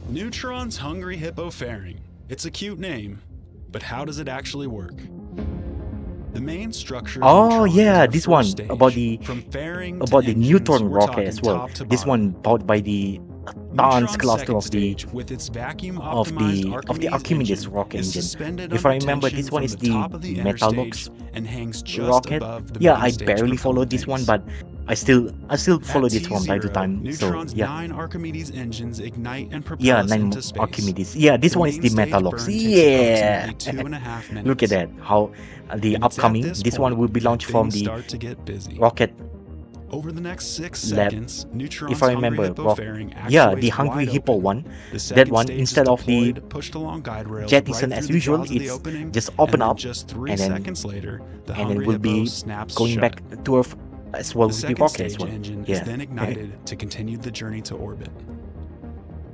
Neutron's Hungry Hippo fairing. It's a cute name, but how does it actually work? The main structure of Oh Neutron is yeah, our this first one stage. about the From fairing to engines, Neutron we're rocket talking as well. top to This bottom. one powered by the Tons Neutron's cluster second of the stage, with its vacuum of optimized the Archimedes Archimedes engine, rocket is engine. suspended If I under remember, tension this one from is the the top of the Metalox interstage and hangs just rocket. above the Yeah, main I stage barely follow propellant this one, tanks. but I still follow At this from time to T0, time. So Neutron's yeah, 9 Archimedes engines ignite and propel yeah, us 9 into space. Archimedes. Yeah, this The one is main the stage Metalox. burn takes Yeah, approximately 2.5 minutes. look at that. How the And it's at upcoming this this one point will be that launched from things the start to get busy. rocket Over the next 6 lab. seconds, Neutron's If I Hungry remember, Hippo fairing yeah, the actuates Hungry wide Hippo open. one. The That second one, stage instead is of the deployed, pushed along guide rails jettison right as through the usual, jaws of the it's opening, just open and then up, just 3 and then seconds later, the it Hungry will Hippo be snaps going shut. back to Earth as well The with the second rocket as stage well. engine is Yeah. then ignited to continue the journey to orbit.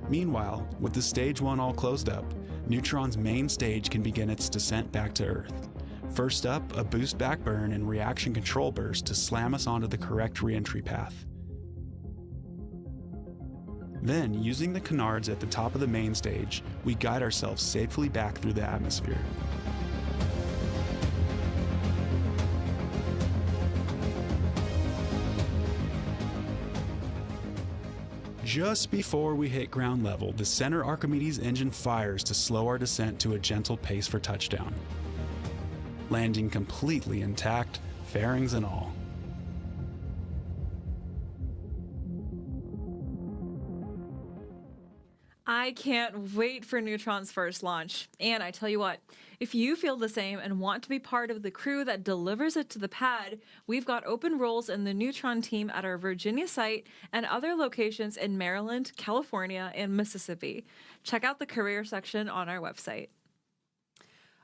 Meanwhile, with the stage 1 all closed up, Neutron's main stage can begin its descent back to Earth. First up, a boost back burn and reaction control burst to slam us onto the correct re-entry path. Then, using the canards at the top of the main stage, we guide ourselves safely back through the atmosphere. Just before we hit ground level, the center Archimedes engine fires to slow our descent to a gentle pace for touchdown. Landing completely intact, fairings and all. I can't wait for Neutron's first launch. And I tell you what, if you feel the same and want to be part of the crew that delivers it to the pad, we've got open roles in the Neutron team at our Virginia site and other locations in Maryland, California, and Mississippi. Check out the career section on our website.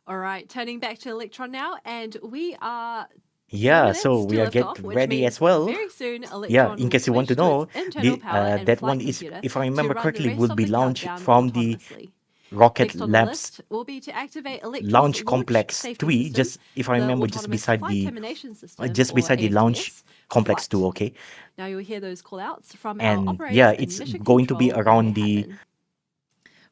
All right, turning back to Electron now, and we are Yeah, 4 so minutes we to are lift get off, which ready means as well. very soon Yeah, Electron in will case you want to switch to know, its internal power and that flight one is, computer if I to remember run the correctly, rest will of be the launched countdown from the autonomously. Rocket Next on the Labs list will be to activate Electron's Launch launch Complex safety 3, system, just if I the remember, just autonomous beside flight the termination system, just or beside the Launch AFTS, for Complex 2, flight. okay? Now you'll hear those call-outs from our And operators yeah, and it's mission going to be control when they happen.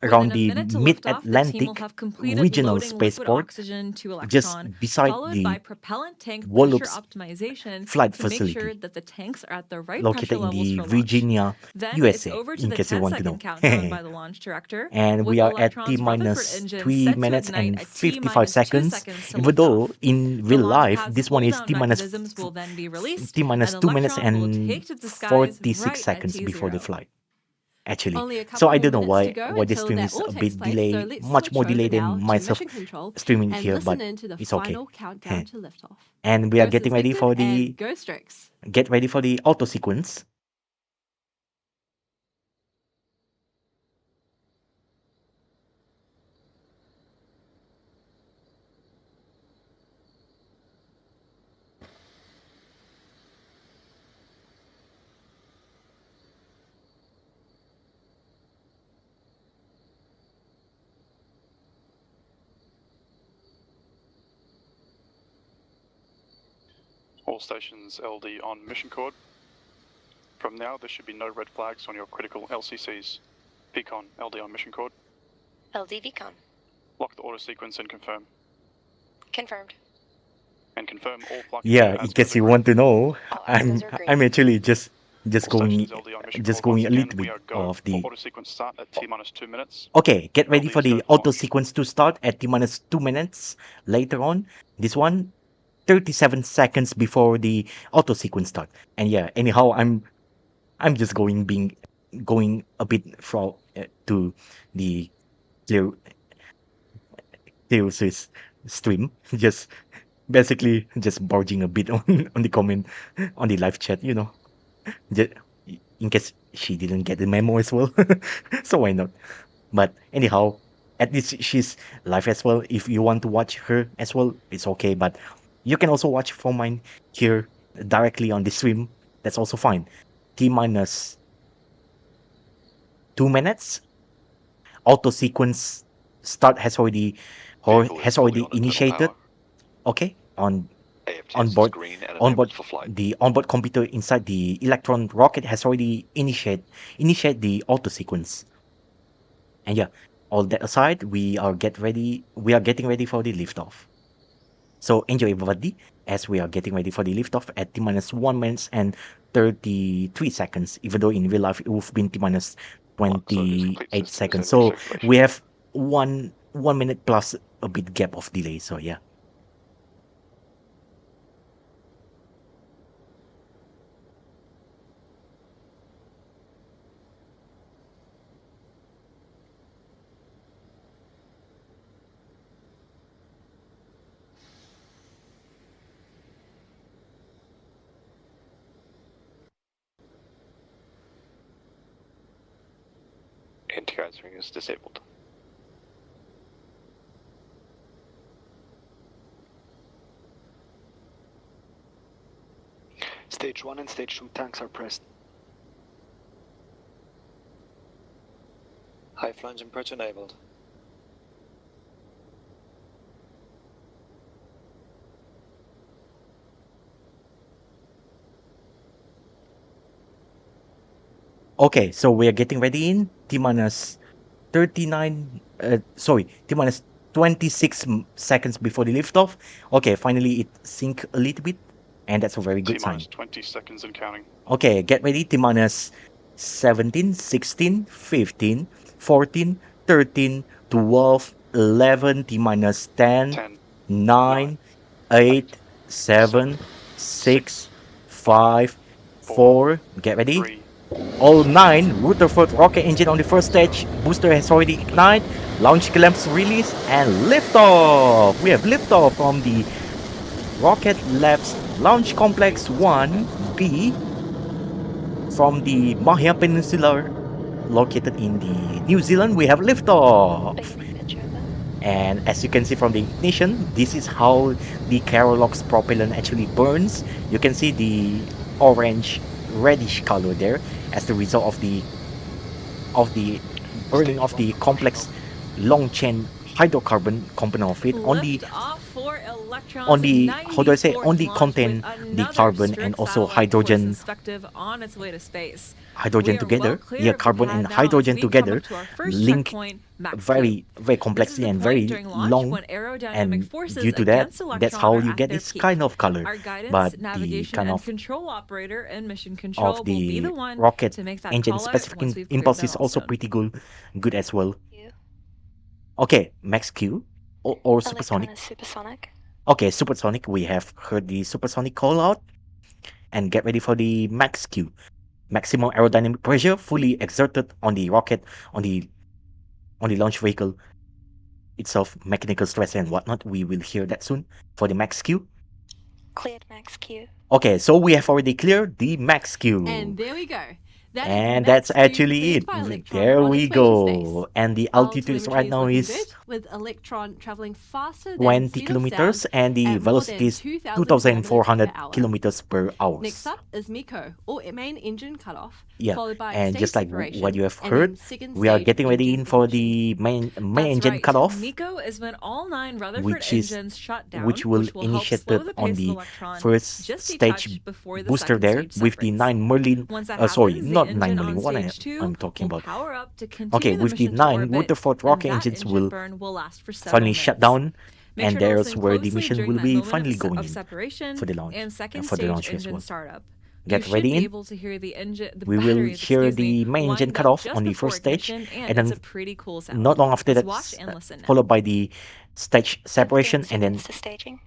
Within a minute to liftoff, the team will mid-Atlantic have completed regional loading liquid spaceport, oxygen to just Electron, beside followed by the propellant tank pressure Wallops optimization flight to make sure facility, that the tanks are at the right located pressure in levels the for launch. Virginia, Then it's USA, over to in the case you want to 10-second know. countdown by the launch director, And we with are at T Electron's Rutherford minus engine 3 set to minutes ignite and at T 55 minus 2 seconds. seconds to Even though liftoff. in The real launch life, pad's this one is hold-down T minus mechanisms will then be released, T minus and 2 minutes Electron will and take to the skies 46 right at seconds before the T0. flight. Actually, Only a so couple I more don't know minutes to why go this until stream that is all a takes bit place, so delayed, let's much switch more over delayed now than to myself mission control streaming and here, but listen in to the it's okay. final countdown to liftoff. And we are Go getting ready Synspective for and the go StriX. get ready for the auto sequence. All stations LD on mission cord. From now, there should be no red flags on your critical LCCs. VCON, LD on mission cord. LD VCON. Lock the auto sequence and confirm. Confirmed. And confirm all flight Yeah, control in as case per you the want to know, All I'm X's are green. I'm actually just All going stations LD on mission just cord. going Once a again, little we bit are go of for the. auto sequence start at T-minus 2 minutes. Okay, get ready LD for is go the for auto launch. sequence to start at T-minus 2 minutes later on. This one, 37 seconds before the auto sequence start. And yeah, anyhow, I'm just going a bit from to the clear Swiss stream, just basically just barging a bit on the comment on the live chat, just in case she didn't get the memo as well. So why not? But anyhow, at least she's live as well. If you want to watch her as well, it's okay. But you can also watch from mine here directly on the stream. That's also fine. T minus 2 minutes. Auto sequence start has already initiated. Okay, on board the onboard computer inside the Electron rocket has already initiate the auto sequence. And yeah, all that aside, we are getting ready for the liftoff. So enjoy everybody as we are getting ready for the liftoff at T minus 1 minutes and 33 seconds, even though in real life it would have been T minus 28 seconds. So we have 1 minute plus a bit gap of delay. So yeah. Anti-guidance ring is disabled. Stage 1 and Stage 2 tanks are pressed. High flange and perch enabled. Okay, so we are getting ready in T minus 26 seconds before the liftoff. Okay, finally it synced a little bit, and that's a very good sign. T-minus 20 seconds and counting. Okay, get ready. T minus 17, 16, 15, 14, 13, 12, 11, T minus 10, 10, 9, 8, 7, 6, 5, 4. Get ready. 3, All 9 Rutherford rocket engine on the first stage. Booster has already ignited. Launch clamps released and liftoff. We have liftoff from the Rocket Labs Launch Complex 1B from the Māhia Peninsula located in the New Zealand. We have liftoff. And as you can see from the ignition, this is how the Carolox propellant actually burns. You can see the orange reddish color there as the result of the burning of the complex long chain hydrocarbon component of it. Only how do I say, only contain the carbon and also hydrogen on its way to space. together. Yeah, carbon and hydrogen together link very complexly and very long, and due to that, that's how you get this kind of color. But the kind of control operator and mission control of the will be the one rocket to make that engine call out specific once we've cleared impulse the is also milestone. pretty good as well. Okay, max Q or supersonic. Supersonic. Okay, supersonic. We have heard the supersonic call out, and get ready for the max Q. Maximum aerodynamic pressure fully exerted on the rocket, on the launch vehicle itself, mechanical stress and whatnot. We will hear that soon for the max Q. Cleared max Q. Okay, so we have already cleared the max Q. And there we go. That is And max that's Q actually cleared it. by Electron There on we its way to go. space. And the Our altitude is telemetry right now looking is good, with Electron traveling faster than 20 speed of kilometers, sound and the at more velocity than is 2,000 2,400 kilometers per hour. kilometers per hour. Next up is Miko, or main engine cutoff, Yeah, followed by and stage just like separation, what you have and heard, then second we are stage getting ready engine in for ignition. the main That's engine right. cutoff, Miko is when all 9 Rutherford which is engines shut down, which will help initiate slow it the on pace of the Electron first just a stage touch before the booster second there stage with the separates. 9 Merlin. Once that Sorry, happens, the not 9 engine Merlin. on What stage 2 I'm talking will about. power up to continue Okay, the with the mission to 9 orbit, Rutherford and rocket that engines engine will burn will last for several finally minutes. shut down, Make and sure to there's listen where the closely mission during will that be moment finally of going in separation for the launch, and second for the stage launch as engine well. startup. Get You ready should be in. able to hear the We will batteries, hear excuse me, the main engine wind cut up off just on the before first stage, ignition, and it's then a pretty cool sound. not long after Let's that, watch and listen now. followed by the stage separation, and then Sequence to staging.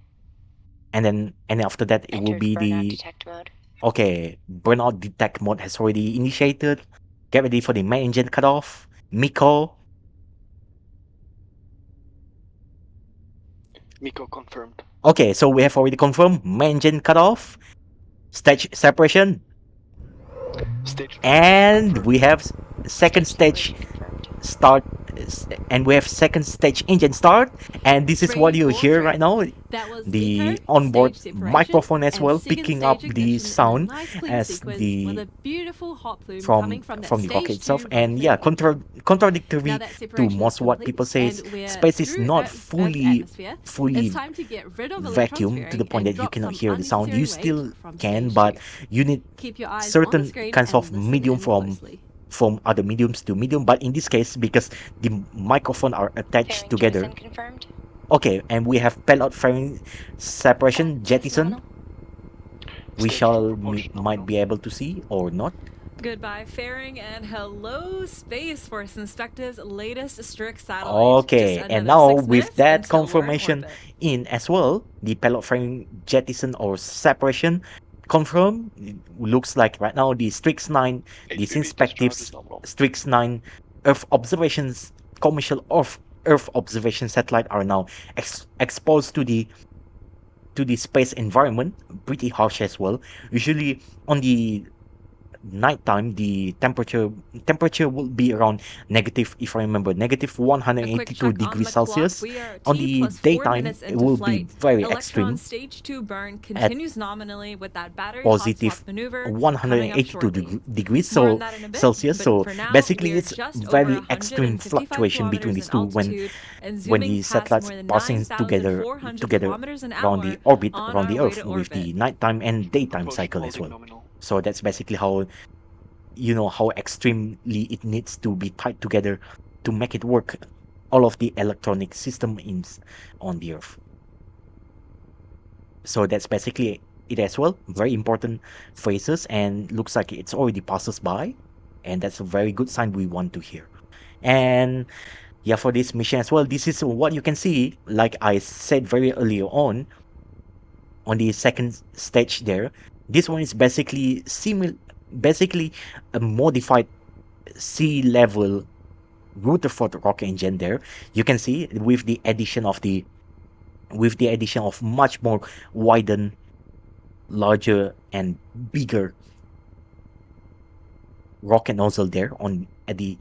after that it will Entered be burnout the detect mode. okay, burnout detect mode has already initiated. Get ready for the main engine cutoff. Miko. Miko confirmed. Okay, so we have already confirmed main engine cutoff, stage separation, Stage and we have second stage separation confirmed. start, and we have second stage engine start, and this is what Ready you for hear three. right now. That was The Miko, onboard stage separation, microphone as and well, second picking stage up the ignition in a sound nice clean as sequence the with a beautiful hot plume from coming from that the rocket stage itself. 2 And yeah, Rutherford engine. contradictory Now that to separation most is what complete people say is and we're space is through not Earth's fully atmosphere, fully it's time to get rid of vacuum electron to the sparing point and that you drop cannot some hear the sound. You unnecessary still weight from can, stage but 2. you need Keep your eyes on certain the screen kinds and of listen medium in closely. from other mediums to medium, but in this case, because the microphone are attached Fairing together. jettison confirmed. Okay, and we have pellet fairing separation Guidance is jettison. nominal. We Stage shall propulsion might nominal. be able to see or not. Goodbye, fairing, and hello, space, for Synspective's latest StriX satellite. Okay, Just and another now 6 with minutes that until we're in confirmation orbit. in as well, the pellet fairing jettison or separation confirmed. It looks like right now the StriX-9, the HPV discharge is Synspective's nominal. StriX-9 Earth observations, commercial Earth observation satellite are now exposed to the space environment, pretty harsh as well. Usually on the nighttime, the temperature will be around negative, if I remember, negative A quick 182 check on degrees the clock. Celsius. We are On T the plus 4 daytime, minutes it into will flight. be very Electron extreme, stage 2 burn continues nominally with that battery hot positive swap maneuver coming up 182 shortly. degrees More on so that in a bit, Celsius. but So for now, basically, we're it's just over very extreme 155 fluctuation between kilometers these in two altitude and when zooming the past satellites more than passing together 9,400 kilometers an around hour the orbit on around our the way Earth to with the orbit. nighttime and daytime Propulsion cycle as holding well. nominal. So that's basically how how extremely it needs to be tied together to make it work. All of the electronic system on the Earth. So that's basically it as well. Very important phases, and looks like it's already passes by, and that's a very good sign we want to hear. And yeah, for this mission as well, this is what you can see. Like I said very earlier on the second stage there, this one is basically basically a modified sea level Rutherford rocket engine there. You can see with the addition of much more widened, larger and bigger rocket nozzle there at the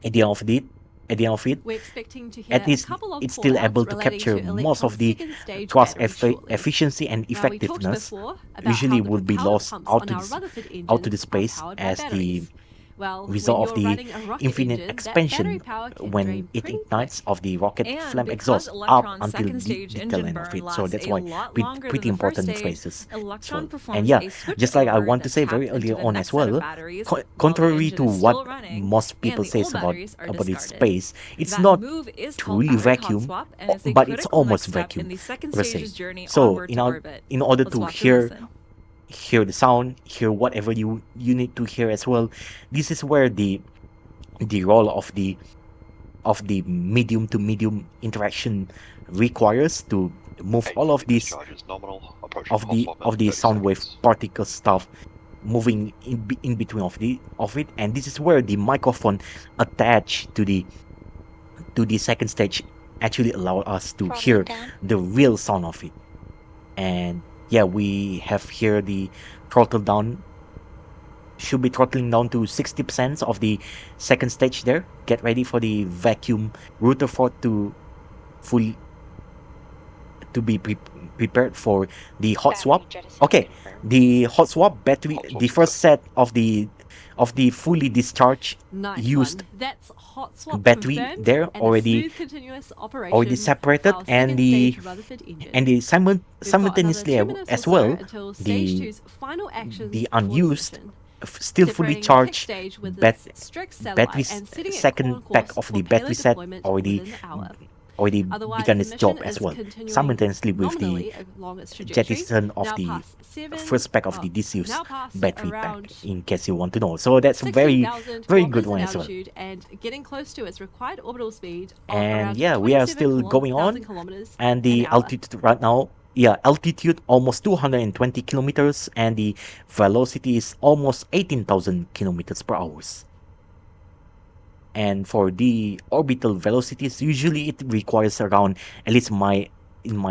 end of it. We're expecting to hear At least a couple of it's still call-outs able to relating capture to most of Electron's the second stage thrust battery shortly. efficiency and Now, we talked effectiveness. before about Usually how the would be propeller lost pumps out on to our the Rutherford out to the engines are space powered by as the batteries. Well, result when of you're the running a rocket infinite engine, that expansion battery power can when drain it pretty ignites quick. of the rocket And flame because exhaust up Electron's until second the stage tail engine end of burn it. So lasts that's a why lot longer pretty than the first important stage, phases as Electron well. performs And yeah, a switch just like I over want to that say taps very into earlier the on next as set of well, batteries while the contrary engine to is what still running most and people the says old batteries are about its discarded. space, it's That not move is called truly battery hot vacuum, swap, and it's a but it's critical almost next step in vacuum the second per se. stage's journey So onward to orbit. in order Let's to watch and listen. hear the sound, hear whatever you need to hear as well, this is where the role of the medium to medium interaction requires to move all of HPV these discharge is nominal. Approaching of hot the swap in 30 sound wave seconds. particle stuff moving in between of it, and this is where the microphone attached to the second stage actually allow us to Throttling hear down. the real sound of it. And yeah, we have here the throttle down should be throttling down to 60% of the second stage there. Get ready for the vacuum Rutherford to be prepared for the hot Battery swap. jettison Okay, confirmed. the hot swap battery, Hot swap the first set of the fully discharged Nice used one. That's hot swap battery confirmed, there and already a smooth continuous operation separated, for our and second the stage Rutherford engine. and the We've got another simultaneously 2 minutes as or well so until stage the 2's final actions the before unused dismission. still fully Separating the kick charged stage with bat its StriX battery satellite and setting it second on pack course of for the battery payload set deployment already within the hour. begun Otherwise, its the job mission as is well, continuing simultaneously with the nominally along its trajectory. jettison of Now the past 7, first pack of the disused now past battery pack, around in case you want to know. So that's a very 16,000 very good kilometers one in as well. altitude and getting close to its required orbital speed of And around yeah, we are 27 still going on, thousand kilometers and an the hour. altitude right now, altitude almost 220 kilometers, and the velocity is almost 18,000 kilometers per hour. And for the orbital velocities, usually it requires around, at least in my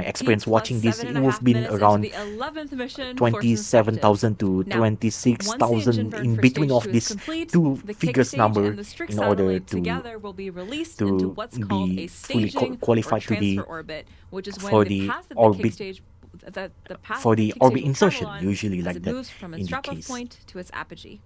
experience T plus watching this, it 7.5 would been minutes around into the 11th mission 27,000 to Now, once the engine 26,000 burn in for between stage of 2 is this complete, two the kick figures stage number and the StriX in order satellite to together will be released into what's called be a fully staging qualified or to the transfer orbit, which is for when the the path of the orbit kick stage the path for of the the kick orbit stage will insertion, travel on usually as like it that moves from in its the drop-off case. point to its apogee.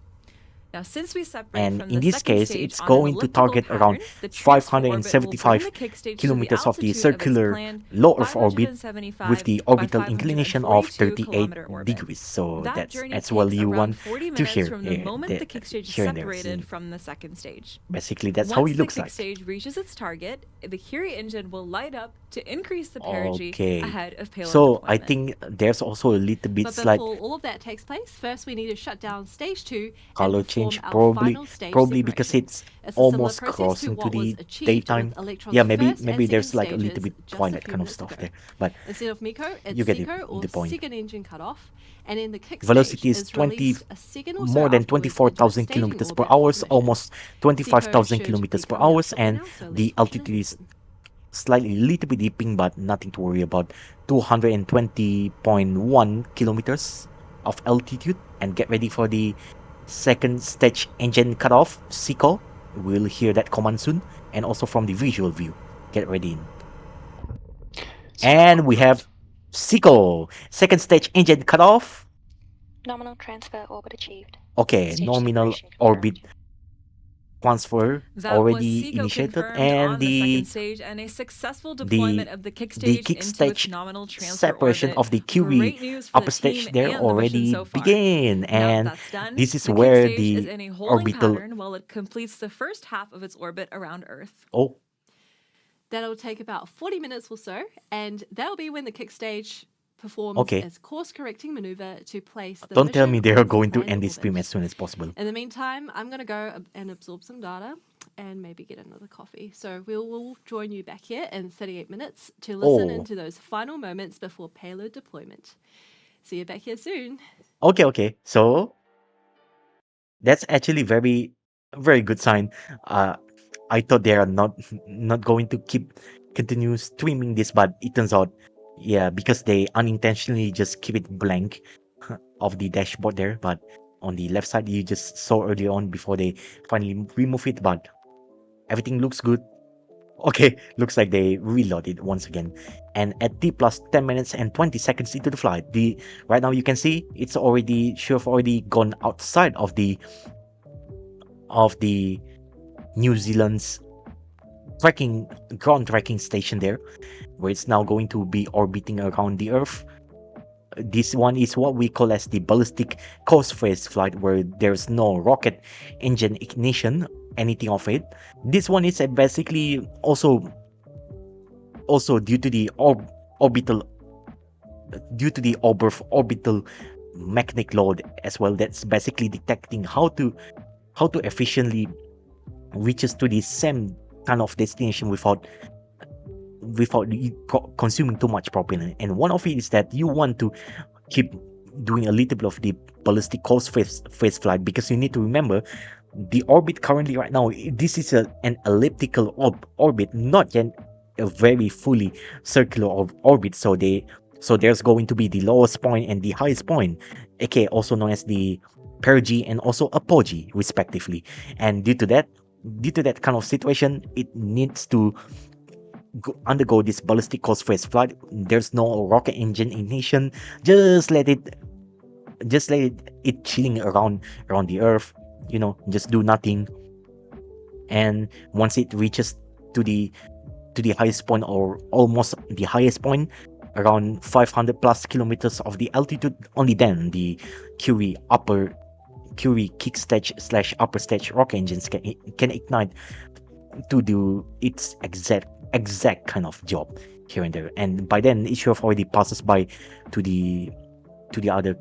Now, since we separate And from in the this second case, stage it's on going an to elliptical target pattern, around the transfer orbit will bring 575 the kick stage to the kilometers of the altitude of its circular planned low Earth orbit 575 with the by orbital inclination of 542 38 kilometer orbit. degrees. So That that's journey as well takes you around want 40 to minutes hear from the moment the kick stage is here and there. separated from the second stage. Basically, that's how Once it the looks kick like. stage reaches its target, the Curie engine will light up to increase the perigee Okay. ahead of payload So I deployment. think there's also a little bit But slight before all of that takes place, first we need to shut down stage 2 color and perform change, our final stage probably because separation. it's It's a similar almost process to crossing to what was the achieved daytime. with Electron's Yeah, maybe first and there's second like a little stages bit just a twilight few kind of minutes stuff ago. there, but Instead of Miko, it's you get Seiko or the point. second engine cutoff, and in the kick Velocity stage is 20 released a second or so more than afterwards into a 24,000 staging kilometers per orbit for hour, the mission. almost 25,000 Seiko kilometers should per be coming hour, up shortly and now, so let's the watch and altitude is listen. slightly little bit dipping, but nothing to worry about. 220.1 kilometers of altitude, and get ready for the second stage engine cutoff. Seiko, we'll hear that command soon, and also from the visual view. Get ready in. And we have Seiko, second stage engine cutoff. Nominal transfer orbit achieved. Okay, Stage nominal separation orbit confirmed. transfer That already was Seiko initiated, confirmed and on the second stage, and a successful deployment of the kick the stage kick into stage its nominal transfer separation orbit. of the Curie Great news for upper the stage team there and the mission already so far. began, Now and that's done, this is the kick where stage is the in a holding orbital. pattern while it completes the first half of its orbit around Earth. Oh, That'll take about 40 minutes or so, and that'll be when the kick stage performs Okay. its course-correcting maneuver to place the don't tell mission me they on are its going to planned end this stream orbit. as soon as possible. In the meantime, I'm going to go and absorb some data and maybe get another coffee. So we'll join you back here in 38 minutes to listen Oh. into those final moments before payload deployment. See you back here soon. Okay. So that's actually very good sign. I thought they are not going to continue streaming this, but it turns out, yeah, because they unintentionally just keep it blank of the dashboard there. But on the left side, you just saw earlier on before they finally remove it. But everything looks good. Okay, looks like they reloaded once again. And at T plus 10 minutes and 20 seconds into the flight, right now you can see it's already gone outside of the New Zealand's ground tracking station there, where it's now going to be orbiting around the Earth. This one is what we call as the ballistic coast phase flight, where there's no rocket engine ignition, anything of it. This one is basically also due to the orbital magnetic load as well. That's basically detecting how to efficiently reaches to the same kind of destination without consuming too much propellant. And one of it is that you want to keep doing a little bit of the ballistic coast phase flight, because you need to remember the orbit currently right now, this is an elliptical orbit, not yet a very fully circular orbit. So there's going to be the lowest point and the highest point, aka also known as the perigee and also apogee respectively. And due to that kind of situation, it needs to undergo this ballistic course phase flight. There's no rocket engine ignition. Just let it it chilling around the earth, just do nothing. And once it reaches to the highest point, or almost the highest point, around 500 plus kilometers of the altitude, only then the Curie kick stage slash upper stage rocket engines can ignite to do its exact kind of job here and there. And by then it should have already passes by to the other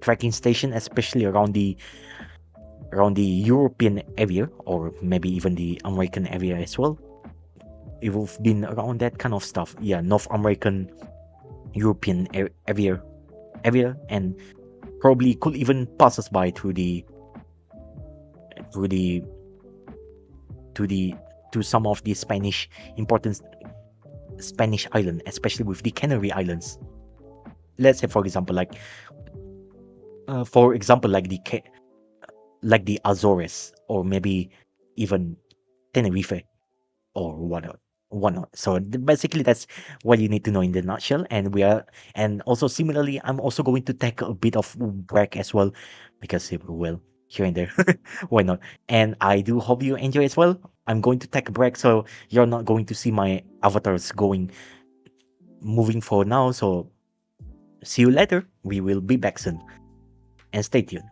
tracking station, especially around the European area, or maybe even the American area as well. It would have been around that kind of stuff. Yeah, North American, European area, and probably could even pass us by through the through the to the to some of the important Spanish island, especially with the Canary Islands. Let's say, for example, like the Azores, or maybe even Tenerife, or whatnot. So basically, that's what you need to know in the nutshell. And also similarly, I'm also going to take a bit of break as well, because it will here and there. Why not? And I do hope you enjoy as well. I'm going to take a break, so you're not going to see my avatars moving forward now. So see you later. We will be back soon, and stay tuned.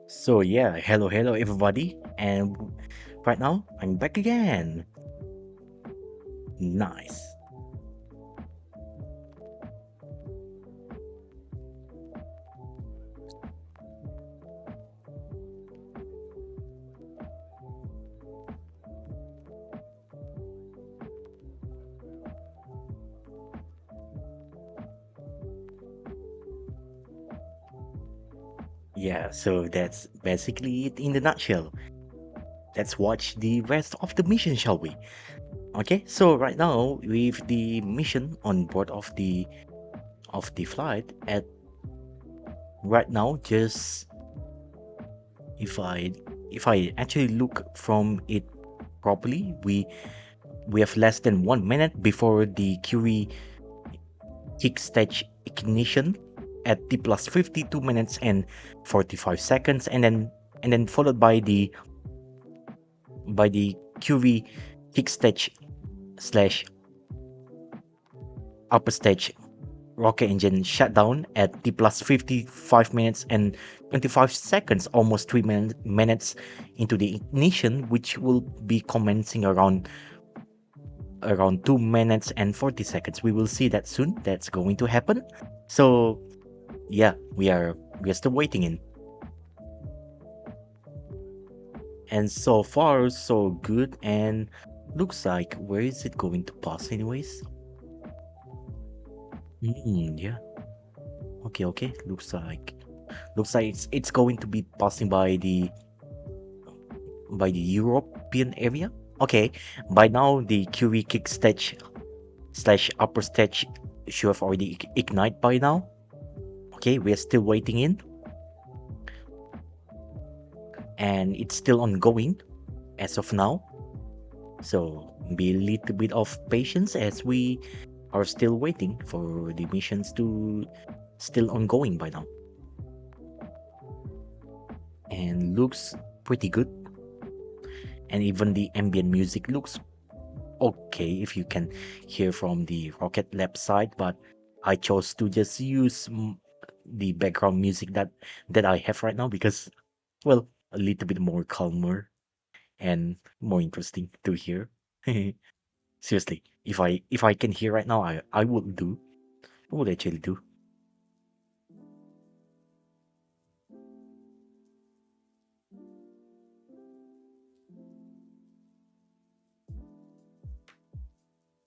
So yeah, hello everybody, and right now I'm back again. Nice. Yeah, so that's basically it in the nutshell. Let's watch the rest of the mission, shall we? Okay, so right now with the mission on board of the flight at right now, just if I if I actually look from it properly, we have less than 1 minute before the QE kick stage ignition at T plus 52 minutes and 45 seconds, and then followed by the QV kick stage slash upper stage rocket engine shutdown at T plus 55 minutes and 25 seconds, almost 3 minutes into the ignition, which will be commencing around 2 minutes and 40 seconds. We will see that soon. That's going to happen. So yeah, we are still waiting in. And so far so good, and looks like where is it going to pass anyways? Yeah. Okay. Looks like it's going to be passing by the European area. Okay. By now the QV kick stage slash upper stage should have already ignite by now. Okay, we are still waiting in. And it's still ongoing as of now. So be a little bit of patience as we are still waiting for the missions to still ongoing by now. And looks pretty good. And even the ambient music looks okay if you can hear from the Rocket Lab side, but I chose to just use the background music that I have right now because, well, a little bit more calmer and more interesting to hear. Seriously, if I can hear right now, I would do. I would actually do.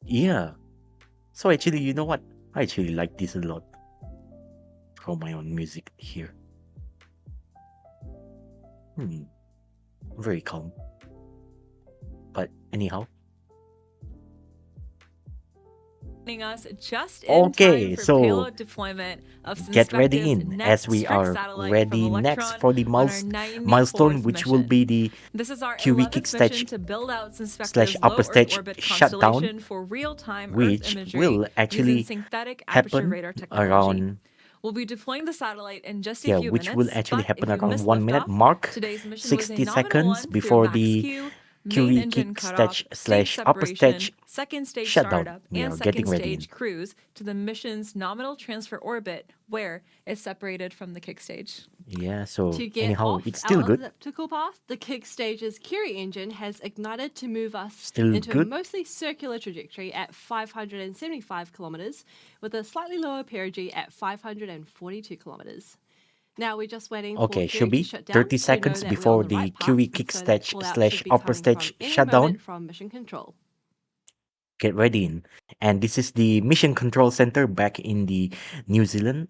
Yeah. So actually, you know what? I actually like this a lot. From my own music here. Very calm. But anyhow. Us just in time for so payload deployment of get ready Synspective's in next as we StriX are satellite ready from next Electron for the on our 94th milestone, which will mission. be the This is our QV 11th kick mission stage to build out slash Synspective's upper low stage Earth orbit shutdown, constellation for real-time Earth which imagery will using actually synthetic aperture happen radar technology. around We'll be deploying the satellite in just a few which will minutes, actually but happen if you around missed 1 minute liftoff, mark, today's mission was a 60 nominal seconds one for before max Q, main QE engine kick cutoff, stage stage slash upper separation, stage second stage shutdown. startup, We and are second getting ready. stage cruise to the mission's nominal transfer orbit, where it's separated from the kick stage. Yeah, so To get anyhow, off it's still our good. elliptical path, the kick stage's Curie engine has ignited to move us Still into a good. mostly circular trajectory at 575 kilometers, with a slightly lower perigee at 542 kilometers. Now we're just waiting for Okay, should Curie to be shut down 30 to know seconds that we're on before the the right QE path, kick so that stage fallout slash should be upper coming from stage any shutdown. moment from mission control. Get ready in. And this is the mission control center back in the New Zealand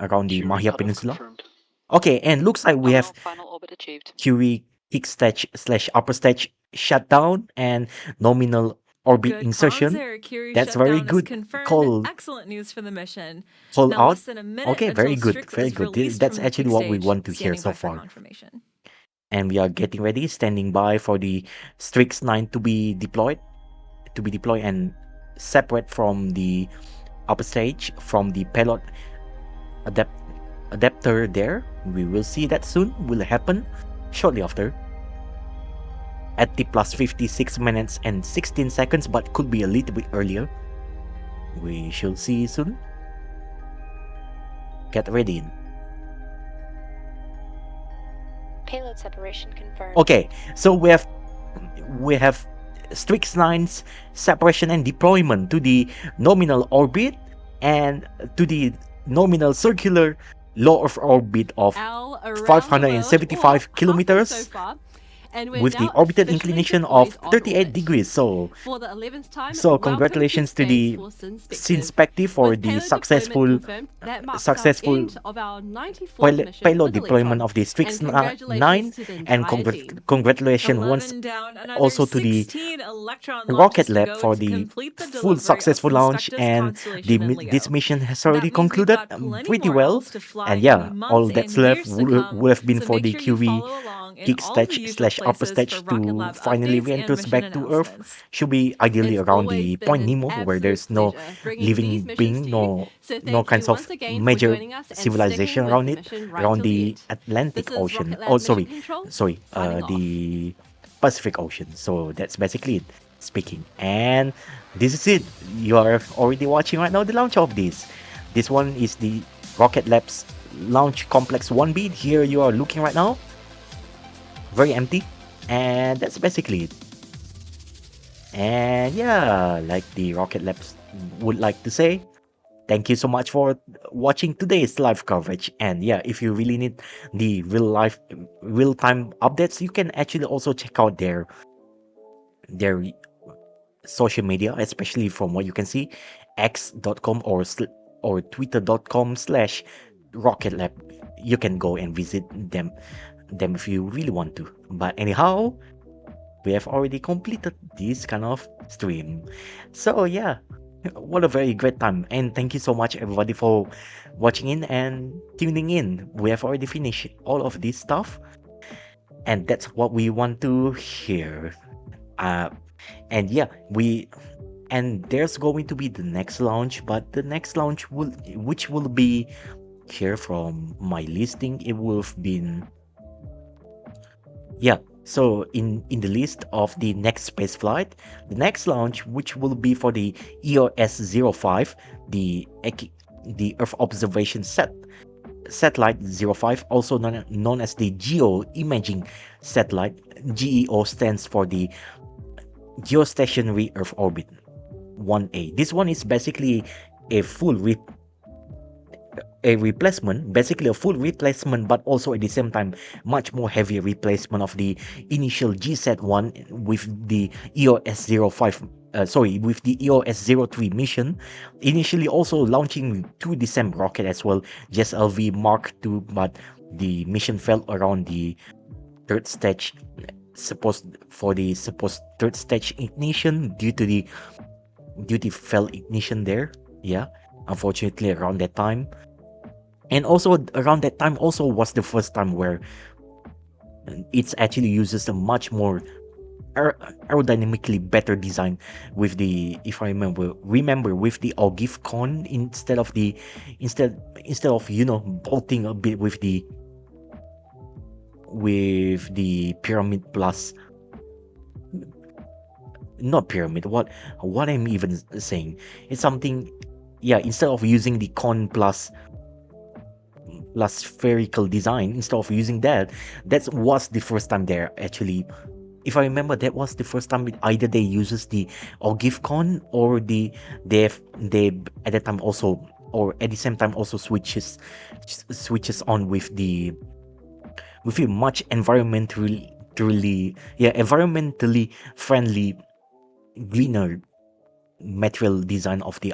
around the QE Māhia cutoff Peninsula. confirmed. Okay, and looks like we have Nominal final orbit achieved. QE kick stage slash upper stage shutdown and nominal orbit Good comms insertion. there. Curie That's very shutdown is good confirmed. call Excellent news for the mission. call Now out. less than a minute Okay, until very good, StriX very is good. released That's from the actually kick what we stage. want to hear Standing so by for far. confirmation. And we are getting ready, standing by for the StriX-9 to be deployed and separate from the upper stage from the payload adapter there. We will see that soon. Will happen shortly after. At the plus 56 minutes and 16 seconds, but could be a little bit earlier. We shall see soon. Get ready. Payload separation confirmed. Okay, so we have StriX-9's separation and deployment to the nominal orbit and to the nominal circular low Earth orbit of Our around 575 the world, or halfway kilometers so far, and we're with the now orbital officially inclination deployed of on 38 orbit. degrees. So For the 11th time, so welcome congratulations to space the for Synspective. Synspective for With the payload successful deployment confirmed, that marks successful our end of our 94th mission payload with deployment Electron. of the And StriX-9 congratulations to the and entire team. congratulations once 11 down, another also to the 16 Electron Rocket launches to Lab go for to the complete the full delivery successful of launch, Synspective's and constellation in this Leo. mission has That already means we've concluded got plenty pretty more well. L's to fly And in yeah, the months all that's and left years to come, would have been so for make the sure you QV follow along in kick all of the stage usual slash upper places stage for Rocket to Lab finally updates re-enter and mission back to Earth. announcements. Should be ideally It's around the always been Point an Nemo, where absolute there's no pleasure bringing these living missions being, to you. no So no thank kinds you of once again for major joining us and civilization sticking with around the it, mission right around till the the end. Atlantic This is Ocean. Rocket Lab Oh, Mission sorry, Control, sorry, signing off. the Pacific Ocean. So that's basically it speaking. And this is it. You are already watching right now the launch of this. This one is the Rocket Lab's Launch Complex 1B. Here you are looking right now. Very empty. And that's basically it. And yeah, like the Rocket Labs would like to say, thank you so much for watching today's live coverage. And yeah, if you really need the real-time updates, you can actually also check out their social media, especially from what you can see, x.com or twitter.com/Rocket Lab. You can go and visit them if you really want to. But anyhow, we have already completed this kind of stream. So yeah, what a very great time, and thank you so much everybody for watching in and tuning in. We have already finished all of this stuff, and that's what we want to hear. And yeah, there's going to be the next launch, but the next launch which will be here from my listing, it will have been, yeah, so in the list of the next space flight, the next launch, which will be for the EOS-05, the Earth Observation Satellite 05, also known as the Geo Imaging Satellite. GEO stands for the Geostationary Earth Orbit 1A. This one is basically a replacement, but also at the same time much more heavier replacement of the initial GSAT-1 with the EOS-05. With the EOS-03 mission, initially also launching 2 December rocket as well, just LV Mark II, but the mission fell around the third stage, supposed third stage ignition due to failed ignition there. Yeah, unfortunately around that time. And also around that time also was the first time where it actually uses a much more aerodynamically better design with the, if I remember with the Ogive cone instead of bolting a bit with the Pyramid Plus not pyramid. What I'm even saying, it's something. Yeah, instead of using the con plus spherical design, instead of using that, that was the first time they're actually, if I remember, that was the first time either they uses the OrgifCon or they at that time also, or at the same time also switches on with a much environmentally friendly greener material design of the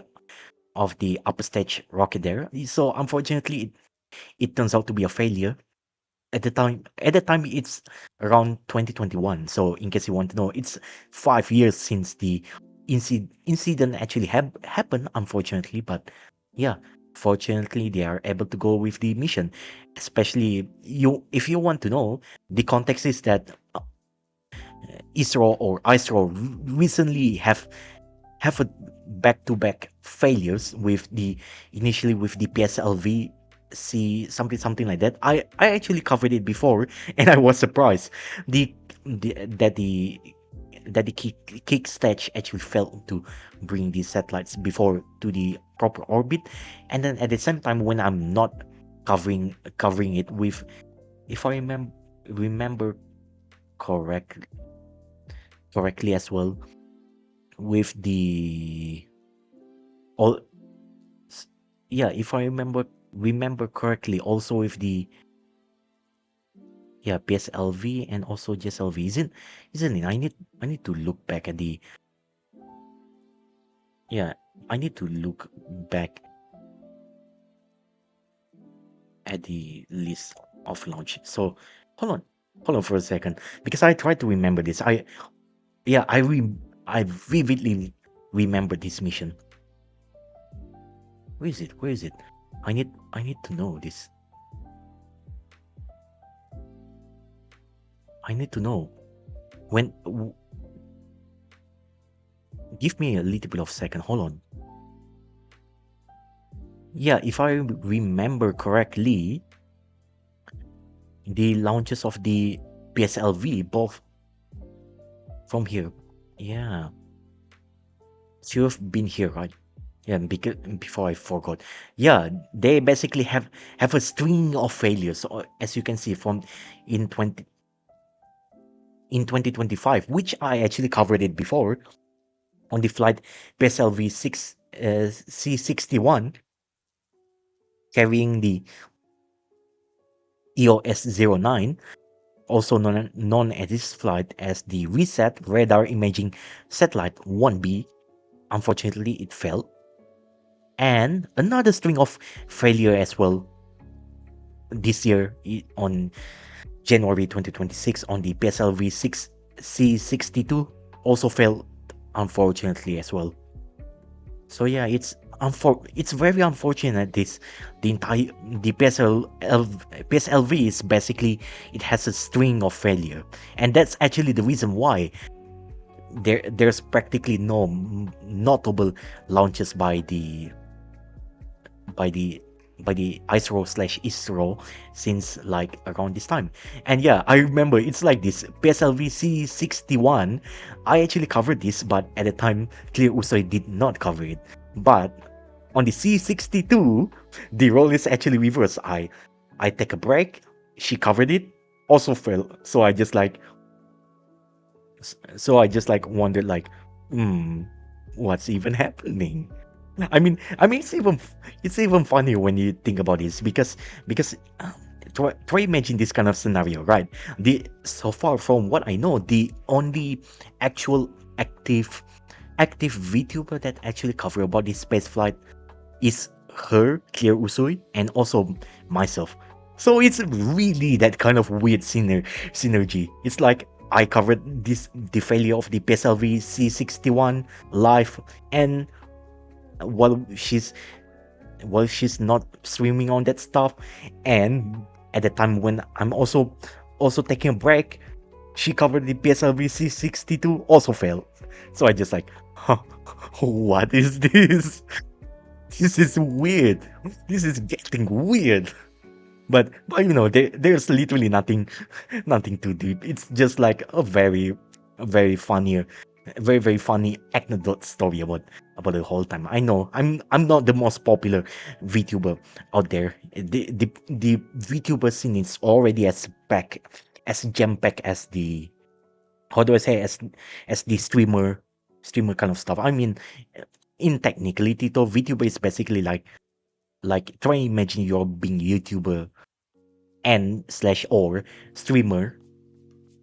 upper stage rocket there. So unfortunately, it turns out to be a failure. At the time it's around 2021. So in case you want to know, it's 5 years since the incident actually happened, unfortunately. But yeah, fortunately they are able to go with the mission. Especially if you want to know, the context is that ISRO recently have a back-to-back failures with the initially with the PSLV C something like that. I actually covered it before and I was surprised the, the that the that the kick stage actually failed to bring these satellites before to the proper orbit, and then at the same time when I'm not covering it with, if I remember correct correctly as well, with the all yeah, if I remember correctly, also with the, yeah, PSLV and also GSLV, isn't it? I need to look back at the, yeah, I need to look back at the list of launch. So hold on for a second, because I tried to remember this. Yeah, I vividly remember this mission. Where is it? I need to know this. I need to know when. Give me a little bit of second. Hold on. Yeah, if I remember correctly, the launches of the PSLV both from here. Yeah, so you've been here, right? Yeah, because before I forgot. Yeah, they basically have a string of failures, as you can see from in 2025, which I actually covered it before on the flight PSLV 6 C61 carrying the EOS-09, also known at this flight as the Reset Radar Imaging Satellite 1B. Unfortunately, it fell. And another string of failure as well this year on January 2026 on the PSLV 6 C62 also failed, unfortunately, as well. So yeah, it's very unfortunate. The PSLV is basically, it has a string of failure, and that's actually the reason why there's practically no notable launches by the ISRO/ISRO since like around this time. And yeah, I remember it's like this PSLV C61. I actually covered this, but at the time, Clear Usoi did not cover it. But on the C62, the role is actually reversed. I take a break, she covered it, also fell. So I just like wondered like, what's even happening? I mean, it's even funnier when you think about this because try imagine this kind of scenario, right? So far from what I know, the only actual active VTuber that actually cover about this space flight is her, Clear Usui, and also myself. So it's really that kind of weird synergy. It's like I covered the failure of the PSLV C61 live, and while she's not streaming on that stuff, and at the time when I'm also taking a break, she covered the PSLV C62, also failed. So I just like, huh, what is this? This is weird. This is getting weird. But there's literally nothing too deep. It's just like a very funny a very very funny anecdote story about the whole time. I know I'm not the most popular VTuber out there. The VTuber scene is already as jam packed as the, how do I say, as the streamer kind of stuff. I mean, in technicality, though, VTuber is basically like try and imagine you're being YouTuber and slash or streamer,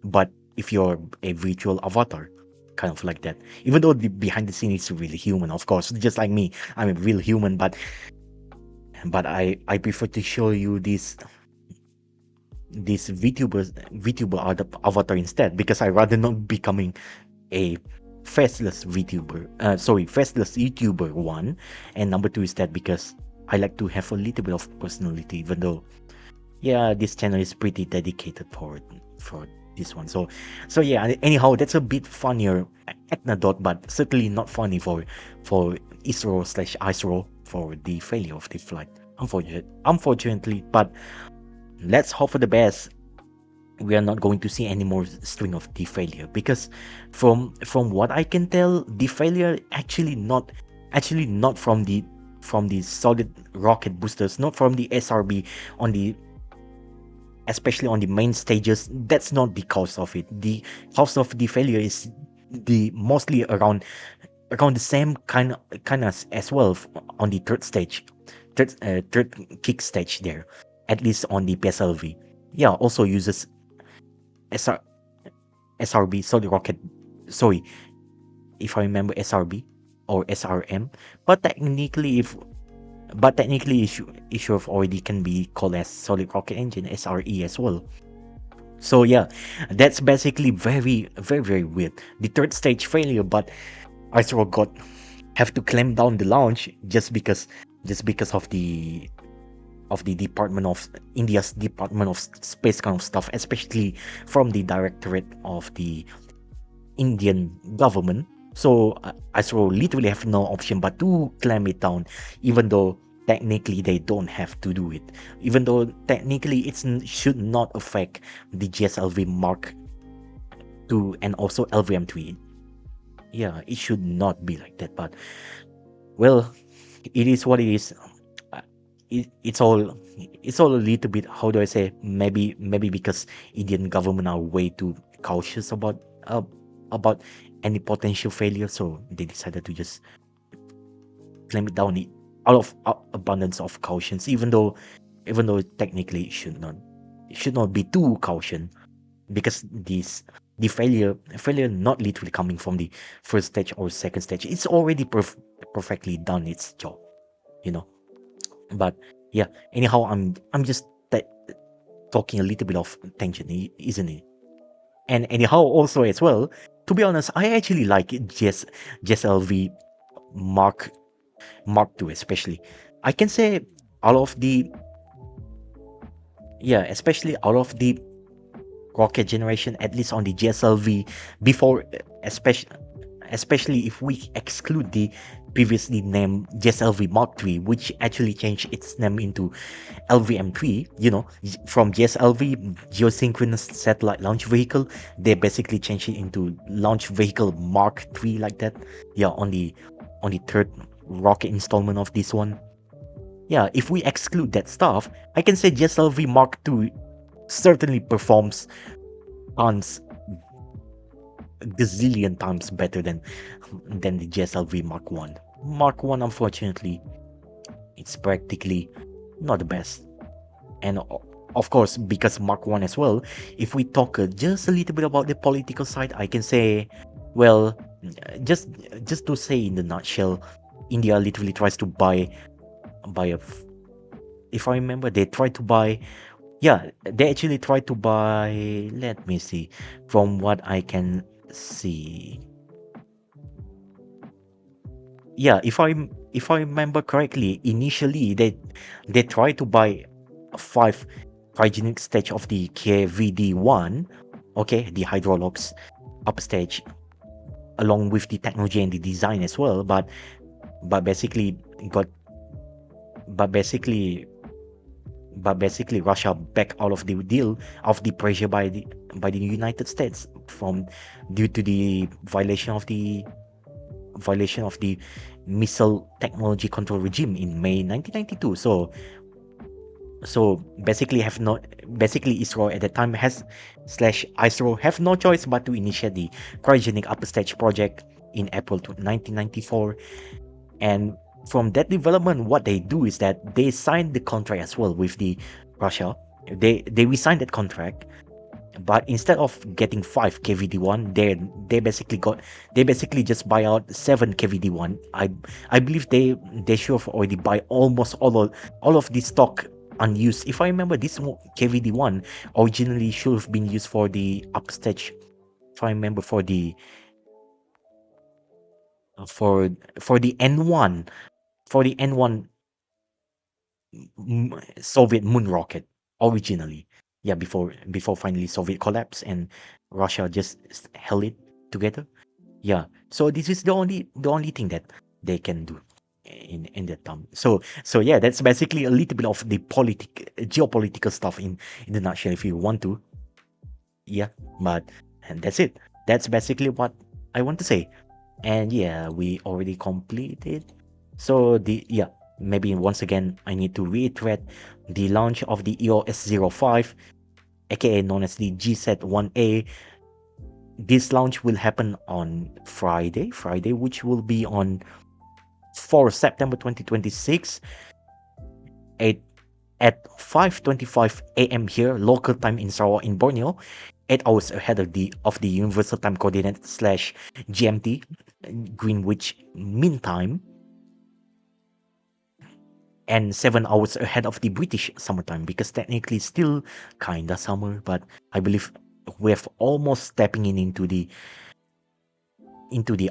but if you're a virtual avatar, kind of like that. Even though the behind the scene is really human, of course, just like me, I'm a real human, but I prefer to show you this VTuber avatar instead, because I rather not becoming a faceless VTuber. Faceless YouTuber, one, and number two is that because I like to have a little bit of personality, even though, yeah, this channel is pretty dedicated for this one. So yeah. Anyhow, that's a bit funnier anecdote, but certainly not funny for ISRO slash ISRO for the failure of the flight. Unfortunately, but let's hope for the best. We are not going to see any more string of the failure, because from what I can tell, the failure actually not from the solid rocket boosters, not from the SRB on the, especially on the main stages. That's not the cause of it. The cause of the failure is the mostly around the same kind as well on the third kick stage there, at least on the PSLV. Yeah, also uses SRB solid rocket. Sorry, if I remember, SRB or SRM, but technically it should have already can be called as solid rocket engine, SRE as well. So yeah, that's basically very very very weird. The third stage failure, but ISRO have to clamp down the launch just because of the Department of India's Department of Space kind of stuff, especially from the Directorate of the Indian government. So ISRO literally have no option but to clamp it down, even though technically they don't have to do it. Even though technically it should not affect the GSLV Mark II and also LVM3. Yeah, it should not be like that. But well, it is what it is. It's all a little bit, how do I say, maybe because Indian government are way too cautious about any potential failure, so they decided to just clamp it down out of abundance of cautions, even though technically it should not be too caution, because the failure not literally coming from the first stage or second stage. It's already perfectly done its job, you know. But yeah, anyhow, I'm just talking a little bit of tension, isn't it? And anyhow, also as well, to be honest, I actually like GSLV Mark II, especially. I can say out of the rocket generation, at least on the GSLV before, especially if we exclude the previously named GSLV Mark III, which actually changed its name into LVM3, from GSLV, Geosynchronous Satellite Launch Vehicle, they basically changed it into Launch Vehicle Mark III, like that. Yeah, on the third rocket installment of this one. Yeah, if we exclude that stuff, I can say GSLV Mark II certainly performs tons, gazillion times better than the GSLV Mark 1. Mark 1, unfortunately, it's practically not the best. And of course, because Mark 1 as well, if we talk just a little bit about the political side, I can say, well, just to say in the nutshell, India literally tries to buy if I remember, they tried to buy, they actually tried to buy, let me see, from what I can see. Yeah, if I remember correctly, initially they tried to buy 5 cryogenic stage of the KVD1, okay, the hydrolox upstage, along with the technology and the design as well, but basically but basically Russia backed out of the deal of the pressure by the United States from due to the violation of the missile technology control regime in May 1992. So basically ISRO at the time has slash ISRO have no choice but to initiate the cryogenic upper stage project in April 1994. And from that development, what they do is that they signed the contract as well with the Russia. They resigned that contract, but instead of getting 5 KVD1, they basically just buy out 7 KVD1. I believe they should have already buy almost all of the stock unused. If I remember, this KVD1 originally should have been used for the upstage. If I remember, for the N1, Soviet moon rocket originally. Yeah, before finally Soviet collapse and Russia just held it together. Yeah, so this is the only thing that they can do in that time. So yeah, that's basically a little bit of the geopolitical stuff in the nutshell, if you want to. Yeah, but and that's it. That's basically what I want to say. And yeah, we already completed. So maybe once again I need to reiterate the launch of the EOS-05, aka known as the GZ-1A. This launch will happen on Friday, which will be on 4 September 2026 at 5:25 a.m. here, local time in Sarawak in Borneo, 8 hours ahead of the Universal Time Coordinate / GMT, Greenwich Mean Time, and 7 hours ahead of the British summertime, because technically still kinda summer, but I believe we're almost stepping into the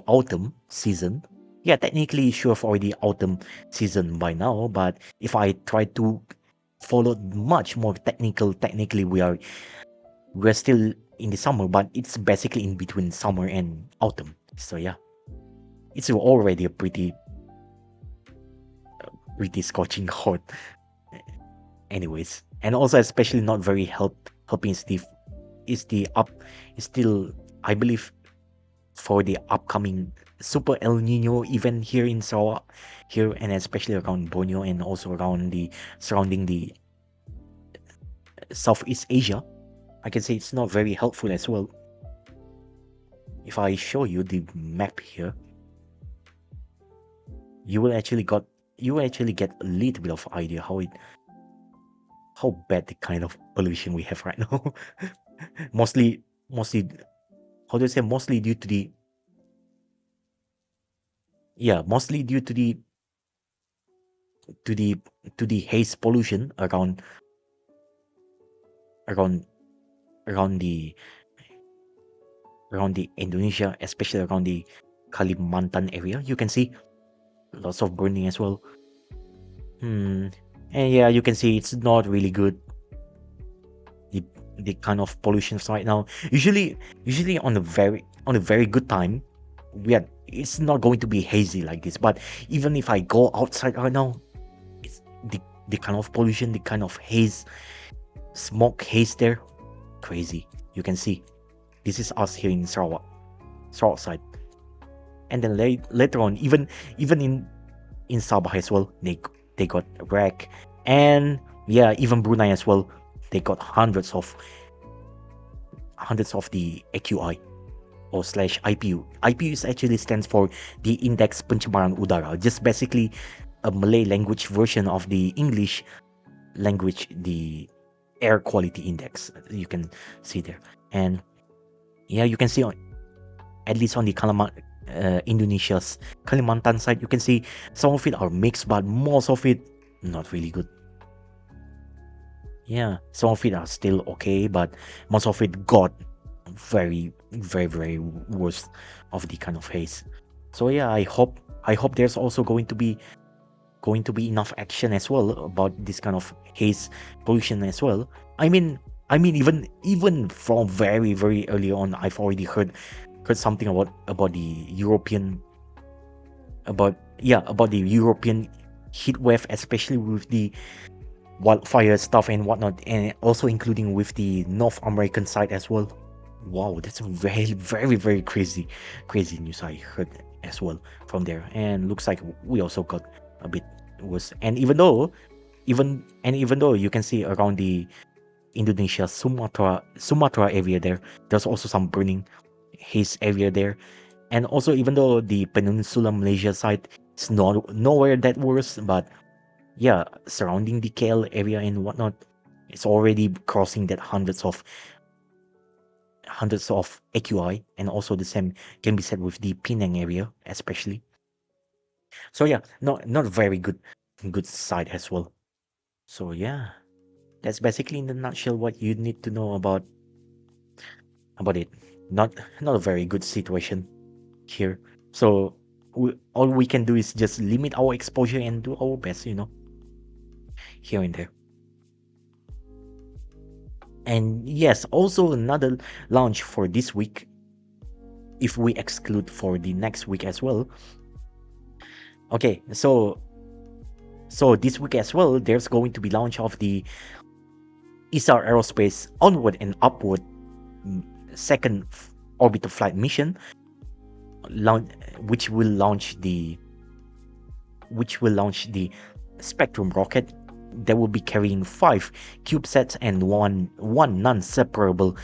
autumn season. Yeah, technically it should have already autumn season by now, but if I try to follow much more technically we're still in the summer, but it's basically in between summer and autumn. So yeah, it's already a pretty scorching hot. Anyways, and also especially not very helping is still, I believe, for the upcoming Super El Nino event here in Sarawak, here, and especially around Borneo and also around the surrounding the Southeast Asia. I can say it's not very helpful as well. If I show you the map here, you will actually get a little bit of idea how bad the kind of pollution we have right now. mostly how do I say, mostly due to the haze pollution around the Indonesia, especially around the Kalimantan area. You can see lots of burning as well. And yeah, you can see it's not really good, the kind of pollutions right now. Usually on a very good time, it's not going to be hazy like this. But even if I go outside right now, it's the kind of pollution, the kind of haze, smoke haze there, crazy. You can see this is us here in Sarawak side. And then later on, even in Sabah as well, they got wrecked. And yeah, even Brunei as well, they got hundreds of the AQI or / IPU. IPU actually stands for the Index Pencemaran Udara, just basically a Malay language version of the English language, the air quality index. You can see there. And yeah, you can see at least on the Indonesia's Kalimantan side, you can see some of it are mixed, but most of it not really good. Yeah, some of it are still okay, but most of it got very, very, very worst of the kind of haze. So yeah, I hope there's also going to be enough action as well about this kind of haze pollution as well. I mean even from very, very early on, I've already heard something about the European heat wave, especially with the wildfire stuff and whatnot, and also including with the North American side as well. Wow, that's very, very, very crazy news I heard as well from there. And looks like we also got a bit worse. And even though you can see around the Indonesia Sumatra area there's also some burning haze area there. And also, even though the Peninsula Malaysia side is not nowhere that worse, but yeah, surrounding the KL area and whatnot, it's already crossing that hundreds of AQI, and also the same can be said with the Penang area, especially. So yeah, not very good side as well. So yeah, that's basically in the nutshell what you need to know about it. Not a very good situation here. So all we can do is just limit our exposure and do our best, here and there. And yes, also another launch for this week, if we exclude for the next week as well. Okay, so this week as well, there's going to be launch of the ESA Aerospace Onward and Upward second orbital flight mission, which will launch the Spectrum rocket that will be carrying 5 CubeSats and one non-separable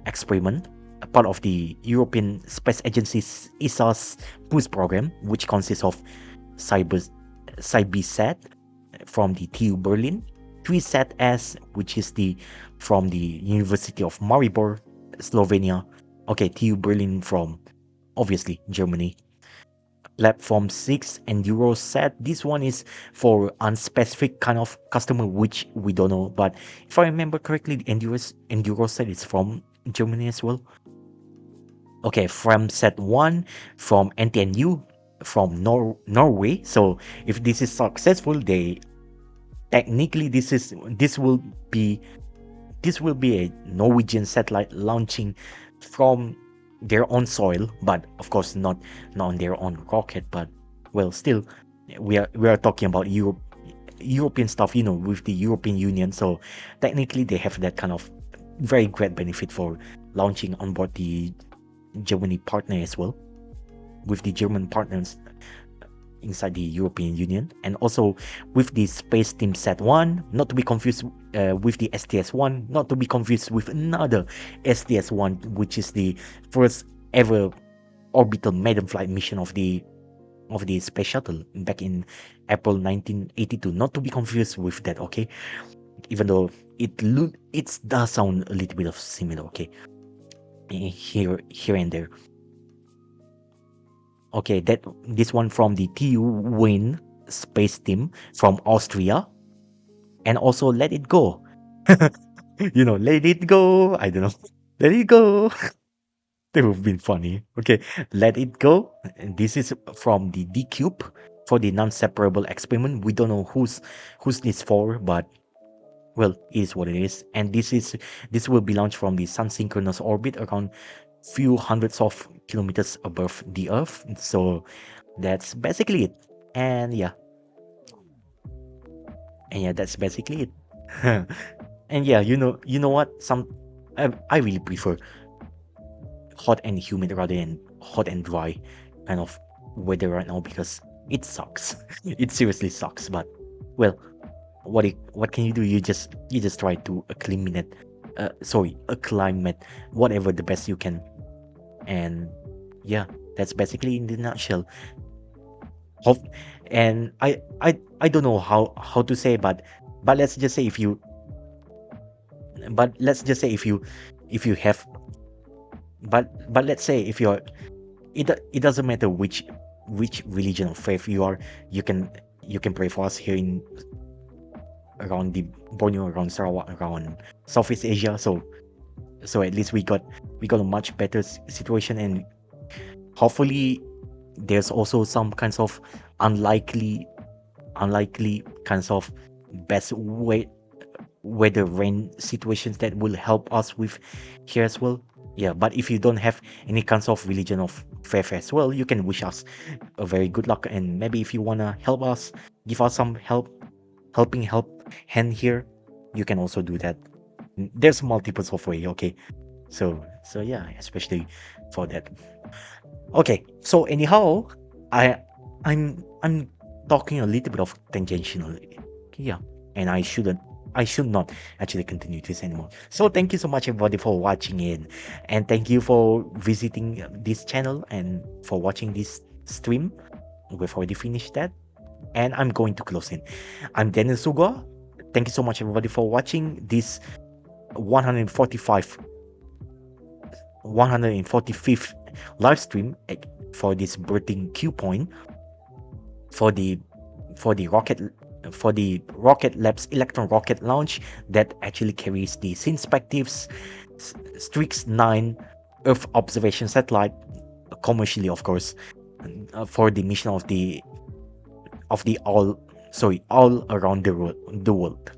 experiment, a part of the European Space Agency's ESA's boost program, which consists of CyBSat from the TU Berlin, 3SAT-S, which is from the University of Maribor, Slovenia. Okay, TU Berlin from obviously Germany. Platform 6 EnduroSat. This one is for unspecific kind of customer, which we don't know. But if I remember correctly, EnduroSat is from Germany as well. Okay, FramSat 1 from NTNU from Norway. So if this is successful, technically this will be a Norwegian satellite launching from their own soil, but of course not on their own rocket. But well, still we are talking about European stuff, with the European Union. So technically they have that kind of very great benefit for launching on board the Germany partner as well, with the German partners inside the European Union, and also with the Space Team Sat 1, not to be confused with the STS-1, not to be confused with another STS-1, which is the first ever orbital maiden flight mission of the space shuttle back in April 1982. Not to be confused with that, okay? Even though it does sound a little bit of similar, okay? Here and there. Okay, this one from the TU Wien space team from Austria, and also Let It Go. Let it go. I don't know. Let it go. That would have been funny. Okay, Let It Go. And this is from the D-Cube for the non-separable experiment. We don't know who's this for, but well, it is what it is. And this will be launched from the sun synchronous orbit around few hundreds of kilometers above the Earth. So that's basically it. And yeah, that's basically it. And yeah, you know what? I really prefer hot and humid rather than hot and dry kind of weather right now, because it sucks. It seriously sucks. But well, what can you do? You just try to acclimate whatever the best you can. And yeah, that's basically in the nutshell. And I don't know how to say, but let's just say if you have, but let's say if you're, it doesn't matter which religion or faith you are, you can pray for us here in around the Borneo, around Sarawak, around Southeast Asia. So at least we got a much better situation, and hopefully there's also some kinds of unlikely kinds of best weather rain situations that will help us with here as well. Yeah, but if you don't have any kinds of religion of faith as well, you can wish us a very good luck, and maybe if you wanna help us, give us some help, helping hand here, you can also do that. There's multiples of way, okay? So yeah, especially for that. Okay, so anyhow, I'm talking a little bit of tangential, yeah, and I should not actually continue this anymore. So thank you so much everybody for watching in, and thank you for visiting this channel and for watching this stream. We've already finished that, and I'm going to close in. I'm Dennis Suguwa. Thank you so much everybody for watching this 145 145th live stream for this birthing Q point for the for the rocket for the Rocket Lab's Electron rocket launch that actually carries the Synspective's StriX-9 Earth observation satellite, commercially of course, for the mission of the all around the world.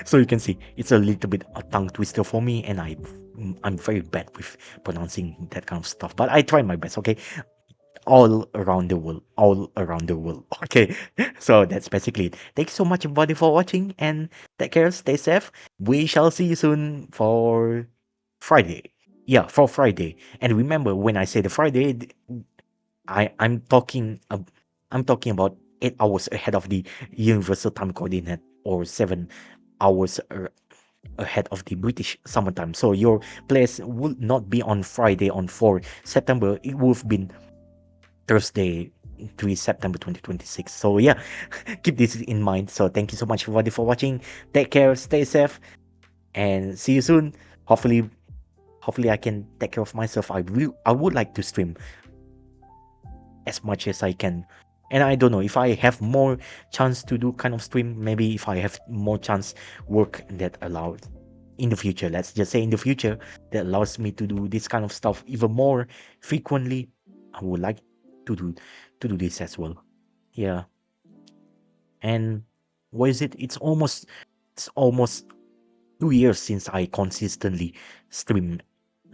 So you can see it's a little bit a tongue twister for me, and I'm very bad with pronouncing that kind of stuff, but I try my best. Okay, all around the world, all around the world. Okay, so that's basically it. Thank you so much everybody for watching, and take care, stay safe. We shall see you soon for Friday. Yeah, for Friday. And remember, when I say the Friday, I'm talking I'm talking about 8 hours ahead of the universal time coordinate, or 7 hours ahead of the British summertime. So your place would not be on Friday on 4 September. It would have been Thursday, 3 September 2026. So yeah, keep this in mind. So thank you so much everybody for watching. Take care, stay safe, and see you soon. Hopefully I can take care of myself. I would like to stream as much as I can. And I don't know if I have more chance to do kind of stream, maybe if I have more chance work that allowed in the future, let's just say in the future, that allows me to do this kind of stuff even more frequently, I would like to do this as well. Yeah. And what is it? It's almost 2 years since I consistently stream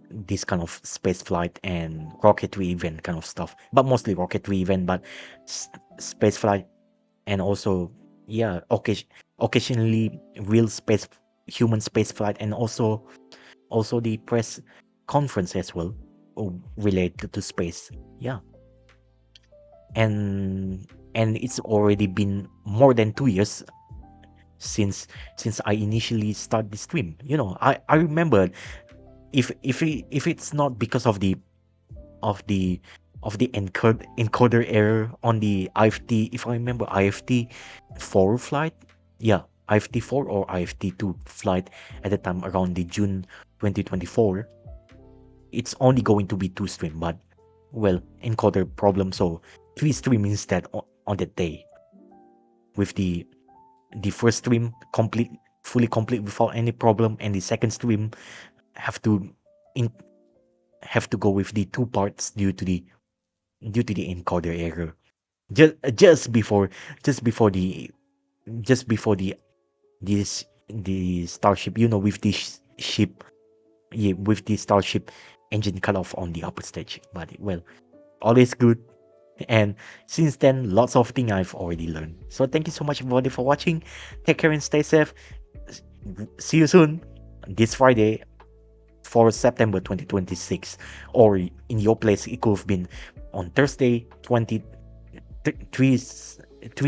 this kind of space flight and rocketry event kind of stuff, but mostly rocketry event, but space flight, and also yeah, occasionally real human space flight, and also the press conference as well, related to space. Yeah. And it's already been more than 2 years since I initially started the stream. I remember, if it's not because of the encoder error on the IFT, if I remember, IFT 4 flight, yeah, IFT 4 or IFT 2 flight at the time around the June 2024, it's only going to be 2 stream, but well, encoder problem, so 3 stream instead on that day, with the first stream fully complete without any problem, and the second stream have to go with the 2 parts due to the encoder error, just before the Starship, with the ship, yeah, with the Starship engine cut off on the upper stage. But well, all is good, and since then, lots of things I've already learned. So thank you so much everybody for watching. Take care and stay safe. See you soon this Friday, 4 September 2026, or in your place it could have been on Thursday, 3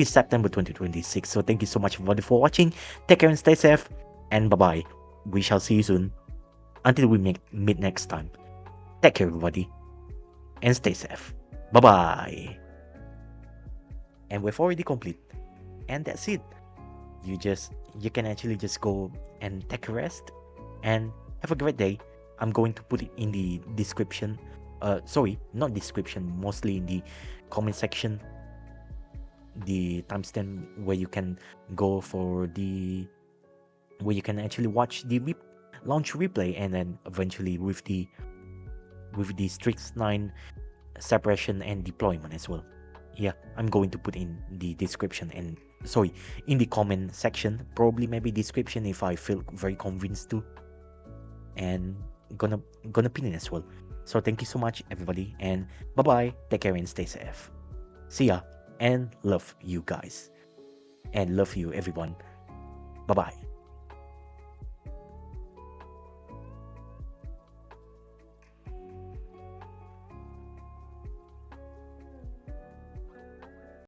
September 2026. So thank you so much everybody for watching. Take care and stay safe, and bye bye. We shall see you soon. Until we meet next time. Take care everybody, and stay safe. Bye bye. And we've already complete, and that's it. You can actually just go and take a rest and have a great day. I'm going to put it in the description. Sorry, not description, mostly in the comment section. The timestamp where you can go where you can actually watch the launch replay, and then eventually with the StriX-9 separation and deployment as well. Yeah, I'm going to put in the description, and sorry, in the comment section, probably maybe description if I feel very convinced to, and gonna pin it as well. So thank you so much everybody, and bye bye. Take care and stay safe. See ya, and love you guys, and love you everyone. Bye-bye.